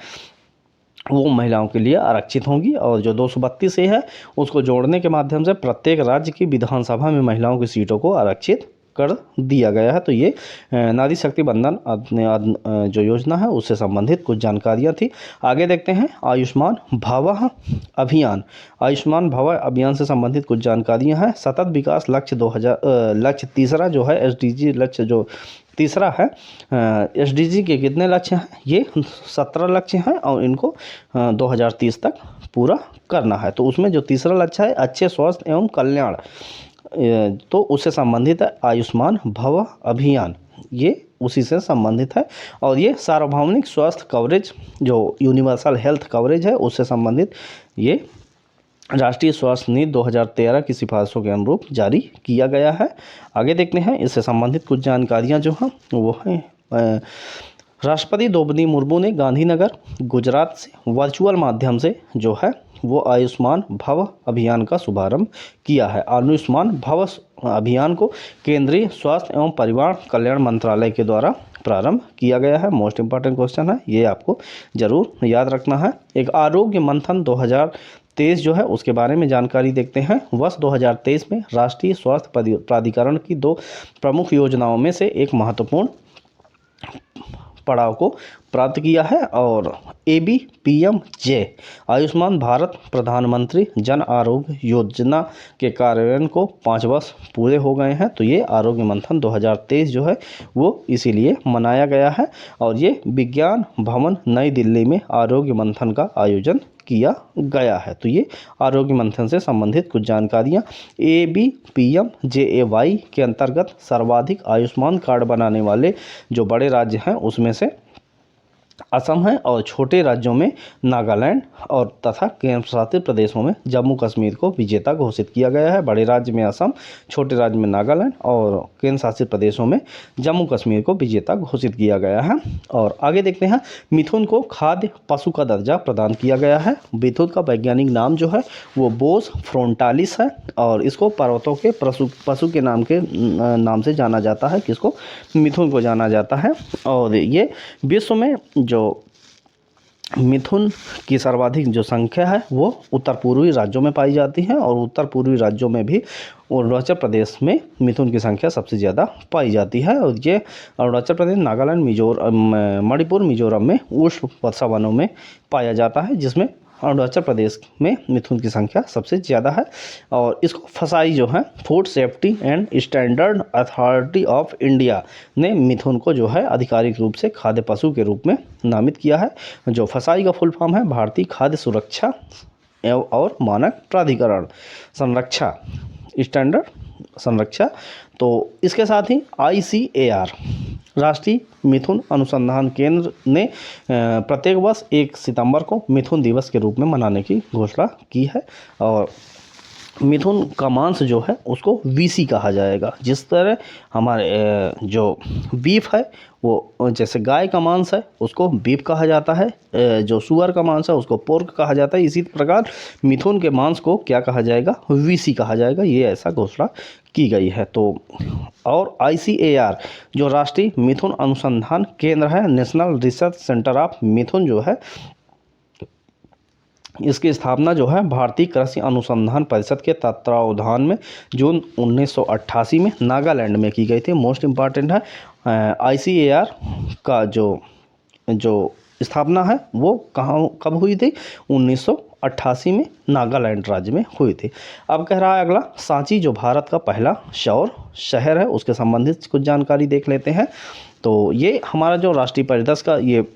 Speaker 1: वो महिलाओं के लिए आरक्षित होंगी। और जो 232A है उसको जोड़ने के माध्यम से प्रत्येक राज्य की विधानसभा में महिलाओं की सीटों को आरक्षित कर दिया गया है। तो ये नारी शक्ति बंधन जो योजना है उससे संबंधित कुछ जानकारियां थी। आगे देखते हैं आयुष्मान भव अभियान। आयुष्मान भव अभियान से संबंधित कुछ जानकारियां हैं। सतत विकास लक्ष्य 2000 लक्ष्य तीसरा जो है SDG लक्ष्य जो तीसरा है, SDG के कितने लक्ष्य हैं? ये 17 लक्ष्य हैं और इनको 2030 तक पूरा करना है। तो उसमें जो तीसरा लक्ष्य है अच्छे स्वास्थ्य एवं कल्याण, तो उससे संबंधित है आयुष्मान भव अभियान, ये उसी से संबंधित है। और ये सार्वभौमिक स्वास्थ्य कवरेज जो यूनिवर्सल हेल्थ कवरेज है उससे संबंधित ये राष्ट्रीय स्वास्थ्य नीति 2013 की सिफारिशों के अनुरूप जारी किया गया है। आगे देखते हैं इससे संबंधित कुछ जानकारियां जो हैं वो हैं राष्ट्रपति द्रौपदी मुर्मू ने गांधीनगर गुजरात से वर्चुअल माध्यम से जो है वो आयुष्मान भव अभियान का शुभारंभ किया है। आयुष्मान भव अभियान को केंद्रीय स्वास्थ्य एवं परिवार कल्याण मंत्रालय के द्वारा प्रारंभ किया गया है। मोस्ट इंपॉर्टेंट क्वेश्चन है, ये आपको जरूर याद रखना है। एक आरोग्य मंथन 2023 जो है उसके बारे में जानकारी देखते हैं। वर्ष 2023 में राष्ट्रीय स्वास्थ्य प्राधिकरण की 2 प्रमुख योजनाओं में से एक महत्वपूर्ण पड़ाव को प्राप्त किया है। और ABPMJ आयुष्मान भारत प्रधानमंत्री जन आरोग्य योजना के कार्यान्वयन को 5 वर्ष पूरे हो गए हैं। तो ये आरोग्य मंथन 2023 जो है वो इसीलिए मनाया गया है। और ये विज्ञान भवन नई दिल्ली में आरोग्य मंथन का आयोजन किया गया है। तो ये आरोग्य मंथन से संबंधित कुछ जानकारियाँ। ABPMJAY के अंतर्गत सर्वाधिक आयुष्मान कार्ड बनाने वाले जो बड़े राज्य हैं उसमें से असम है, और छोटे राज्यों में नागालैंड और तथा केंद्र शासित प्रदेशों में जम्मू कश्मीर को विजेता घोषित किया गया है। बड़े राज्य में असम, छोटे राज्य में नागालैंड और केंद्र शासित प्रदेशों में जम्मू कश्मीर को विजेता घोषित किया गया है। और आगे देखते हैं, मिथुन को खाद्य पशु का दर्जा प्रदान किया गया है। मिथुन का वैज्ञानिक नाम जो है वो बोस फ्रोंटालिस है, और इसको पर्वतों के पशु के नाम से जाना जाता है। किसको? मिथुन को जाना जाता है। और ये विश्व में जो मिथुन की सर्वाधिक जो संख्या है वो उत्तर पूर्वी राज्यों में पाई जाती है, और उत्तर पूर्वी राज्यों में भी अरुणाचल प्रदेश में मिथुन की संख्या सबसे ज़्यादा पाई जाती है। और ये अरुणाचल प्रदेश, नागालैंड, मणिपुर, मिजोरम में उष्ण वर्षा वनों में पाया जाता है, जिसमें अरुणाचल प्रदेश में मिथुन की संख्या सबसे ज़्यादा है। और इसको फसाई जो है food safety and standard authority of India ने मिथुन को जो है आधिकारिक रूप से खाद्य पशु के रूप में नामित किया है। जो फसाई का फुल फॉर्म है भारतीय खाद्य सुरक्षा और मानक प्राधिकरण संरक्षा, स्टैंडर्ड संरक्षा। तो इसके साथ ही ICAR राष्ट्रीय मिथुन अनुसंधान केंद्र ने प्रत्येक वर्ष 1 सितंबर को मिथुन दिवस के रूप में मनाने की घोषणा की है। और मिथुन का मांस जो है उसको VC कहा जाएगा। जिस तरह हमारे जो बीफ है वो, जैसे गाय का मांस है उसको बीफ कहा जाता है, जो सुअर का मांस है उसको पोर्क कहा जाता है, इसी प्रकार मिथुन के मांस को क्या कहा जाएगा? VC कहा जाएगा। ये ऐसा घोषणा की गई है। तो और ICAR जो राष्ट्रीय मिथुन अनुसंधान केंद्र है, नेशनल रिसर्च सेंटर ऑफ मिथुन जो है, इसकी स्थापना जो है भारतीय कृषि अनुसंधान परिषद के तत्वावधान में जून 1988 में नागालैंड में की गई थी। मोस्ट इम्पॉर्टेंट है, ICAR का जो स्थापना है वो कब हुई थी? 1988 में नागालैंड राज्य में हुई थी। अब कह रहा है अगला, सांची जो भारत का पहला सौर शहर है उसके संबंधित कुछ जानकारी देख लेते हैं। तो ये हमारा जो राष्ट्रीय परिदर्श का ये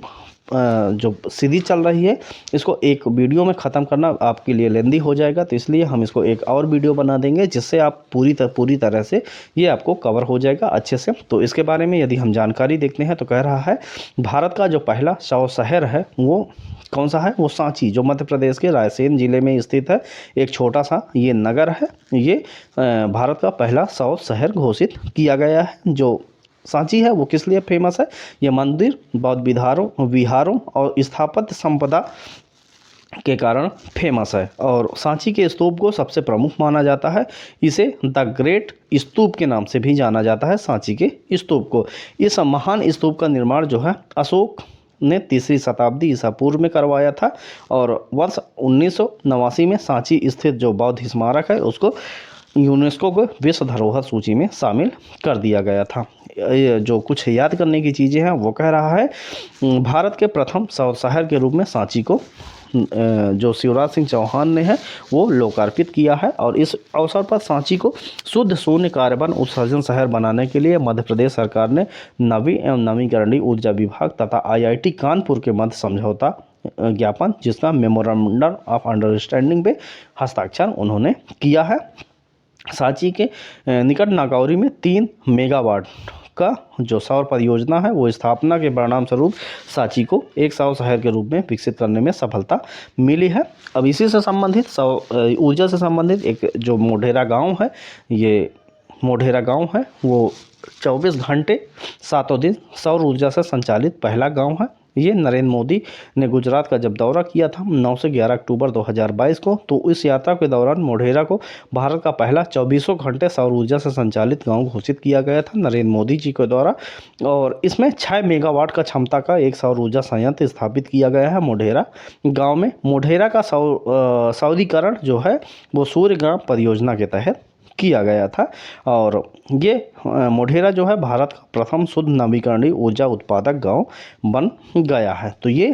Speaker 1: जो सीरीज चल रही है इसको एक वीडियो में ख़त्म करना आपके लिए लेंदी हो जाएगा, तो इसलिए हम इसको एक और वीडियो बना देंगे जिससे आप पूरी तरह से ये आपको कवर हो जाएगा अच्छे से। तो इसके बारे में यदि हम जानकारी देखते हैं तो कह रहा है भारत का जो पहला सौर शहर है वो कौन सा है? वो सांची, जो मध्य प्रदेश के रायसेन जिले में स्थित है। एक छोटा सा ये नगर है। ये भारत का पहला सौर शहर घोषित किया गया है। जो सांची है वो किस लिए फेमस है? ये मंदिर, बौद्ध विहारों और स्थापत्य संपदा के कारण फेमस है। और सांची के स्तूप को सबसे प्रमुख माना जाता है। इसे द ग्रेट स्तूप के नाम से भी जाना जाता है, सांची के स्तूप को। इस महान स्तूप का निर्माण जो है अशोक ने 3री शताब्दी ईसा पूर्व में करवाया था। और वर्ष 1989 में सांची स्थित जो बौद्ध स्मारक है उसको यूनेस्को को विश्व धरोहर सूची में शामिल कर दिया गया था। जो कुछ याद करने की चीज़ें हैं वो कह रहा है भारत के प्रथम सौर शहर के रूप में सांची को जो शिवराज सिंह चौहान ने है वो लोकार्पित किया है। और इस अवसर पर सांची को शुद्ध शून्य कार्बन उत्सर्जन शहर बनाने के लिए मध्य प्रदेश सरकार ने नवीन एवं नवीकरणीय ऊर्जा विभाग तथा IIT कानपुर के मध्य समझौता ज्ञापन, जिसका मेमोरेंडम ऑफ अंडरस्टैंडिंग पे हस्ताक्षर उन्होंने किया है। सांची के निकट नागौरी में 3 मेगावाट का जो सौर परियोजना है वो स्थापना के परिणाम स्वरूप सांची को एक सौर शहर के रूप में विकसित करने में सफलता मिली है। अब इसी से संबंधित सौर ऊर्जा से संबंधित एक जो मोढेरा गांव है, ये मोढेरा गांव है वो 24 घंटे 7 दिन सौर ऊर्जा से संचालित पहला गांव है। ये नरेंद्र मोदी ने गुजरात का जब दौरा किया था 9 से 11 अक्टूबर 2022 को, तो इस यात्रा के दौरान मोढेरा को भारत का पहला 24 घंटे सौर ऊर्जा से संचालित गांव घोषित किया गया था नरेंद्र मोदी जी के द्वारा। और इसमें 6 मेगावाट का क्षमता का एक सौर ऊर्जा संयंत्र स्थापित किया गया है मोढेरा गाँव में। मोढेरा का सौरीकरण जो है वो सूर्यग्राम परियोजना के तहत किया गया था। और ये मोढेरा जो है भारत का प्रथम शुद्ध नवीकरणीय ऊर्जा उत्पादक गांव बन गया है। तो ये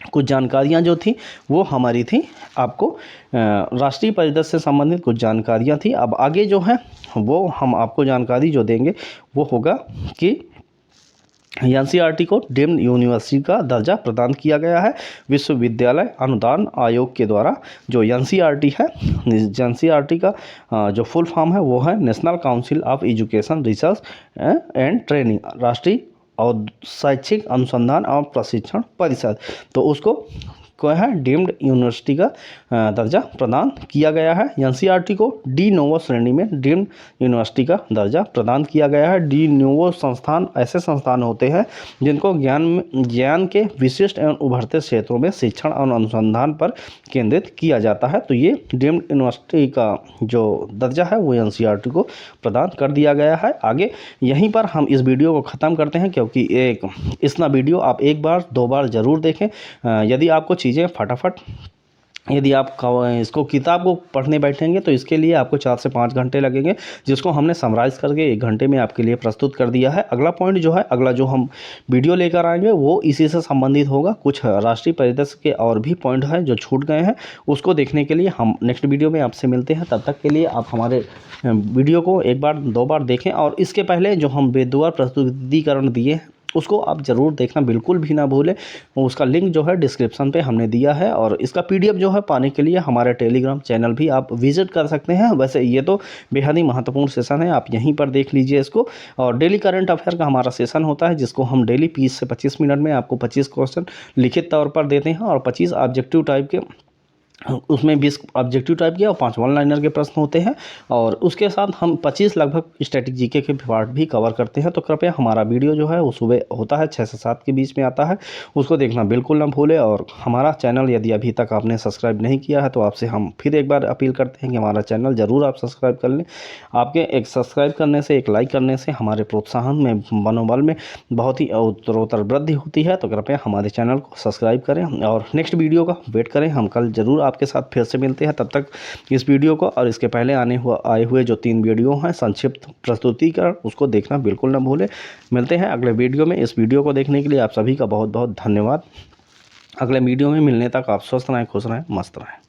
Speaker 1: कुछ जानकारियां जो थी वो हमारी थी, आपको राष्ट्रीय परिदृश्य से संबंधित कुछ जानकारियां थी। अब आगे जो है वो हम आपको जानकारी जो देंगे वो होगा कि एनसीईआरटी को डीम्ड यूनिवर्सिटी का दर्जा प्रदान किया गया है विश्वविद्यालय अनुदान आयोग के द्वारा। जो एनसीईआरटी है, एनसीईआरटी का जो फुल फॉर्म है वो है national council of education research and training, राष्ट्रीय और शैक्षिक अनुसंधान और प्रशिक्षण परिषद। तो उसको को है डीम्ड यूनिवर्सिटी का दर्जा प्रदान किया गया है। एनसीईआरटी को डी नोवो श्रेणी में डीम्ड यूनिवर्सिटी का दर्जा प्रदान किया गया है। डी नोवो संस्थान ऐसे संस्थान होते हैं जिनको ज्ञान के विशिष्ट एवं उभरते क्षेत्रों में शिक्षण और अनुसंधान पर केंद्रित किया जाता है। तो ये डीम्ड यूनिवर्सिटी का जो दर्जा है वो एनसीईआरटी को प्रदान कर दिया गया है। आगे यहीं पर हम इस वीडियो को ख़त्म करते हैं, क्योंकि इतना वीडियो आप एक बार दो बार ज़रूर देखें। यदि आपको चीज़ें फटाफट, यदि आप इसको किताब को पढ़ने बैठेंगे तो इसके लिए आपको 4 से 5 घंटे लगेंगे, जिसको हमने समराइज़ करके 1 घंटे में आपके लिए प्रस्तुत कर दिया है। अगला पॉइंट जो है, अगला जो हम वीडियो लेकर आएंगे वो इसी से संबंधित होगा। कुछ राष्ट्रीय परिदृश्य के और भी पॉइंट हैं जो छूट गए हैं, उसको देखने के लिए हम नेक्स्ट वीडियो में आपसे मिलते हैं। तब तक के लिए आप हमारे वीडियो को एक बार दो बार देखें, और इसके पहले जो हम बेदुआर प्रस्तुतिकरण दिए हैं उसको आप ज़रूर देखना बिल्कुल भी ना भूलें। उसका लिंक जो है डिस्क्रिप्शन पे हमने दिया है, और इसका पीडीएफ जो है पाने के लिए हमारे टेलीग्राम चैनल भी आप विजिट कर सकते हैं। वैसे ये तो बेहद ही महत्वपूर्ण सेशन है, आप यहीं पर देख लीजिए इसको। और डेली करंट अफेयर का हमारा सेशन होता है, जिसको हम डेली 20 से 25 मिनट में आपको 25 क्वेश्चन लिखित तौर पर देते हैं, और 25 ऑब्जेक्टिव टाइप के, उसमें 20 ऑब्जेक्टिव टाइप के और 5 वन लाइनर के प्रश्न होते हैं। और उसके साथ हम 25 लगभग स्टैटिक जीके के पार्ट भी कवर करते हैं। तो कृपया हमारा वीडियो जो है वो सुबह होता है 6 से 7 के बीच में आता है, उसको देखना बिल्कुल ना भूलें। और हमारा चैनल यदि अभी तक आपने सब्सक्राइब नहीं किया है तो आपसे हम फिर एक बार अपील करते हैं कि हमारा चैनल ज़रूर आप सब्सक्राइब कर लें। आपके एक सब्सक्राइब करने से, एक लाइक करने से हमारे प्रोत्साहन में, मनोबल में बहुत ही उत्तरोत्तर वृद्धि होती है। तो कृपया हमारे चैनल को सब्सक्राइब करें और नेक्स्ट वीडियो का वेट करें। हम कल ज़रूर आपके साथ फिर से मिलते हैं। तब तक इस वीडियो को और इसके पहले आए हुए जो 3 वीडियो हैं संक्षिप्त प्रस्तुतिकरण, उसको देखना बिल्कुल ना भूलें। मिलते हैं अगले वीडियो में। इस वीडियो को देखने के लिए आप सभी का बहुत बहुत धन्यवाद। अगले वीडियो में मिलने तक आप स्वस्थ रहें, खुश रहें, मस्त रहें।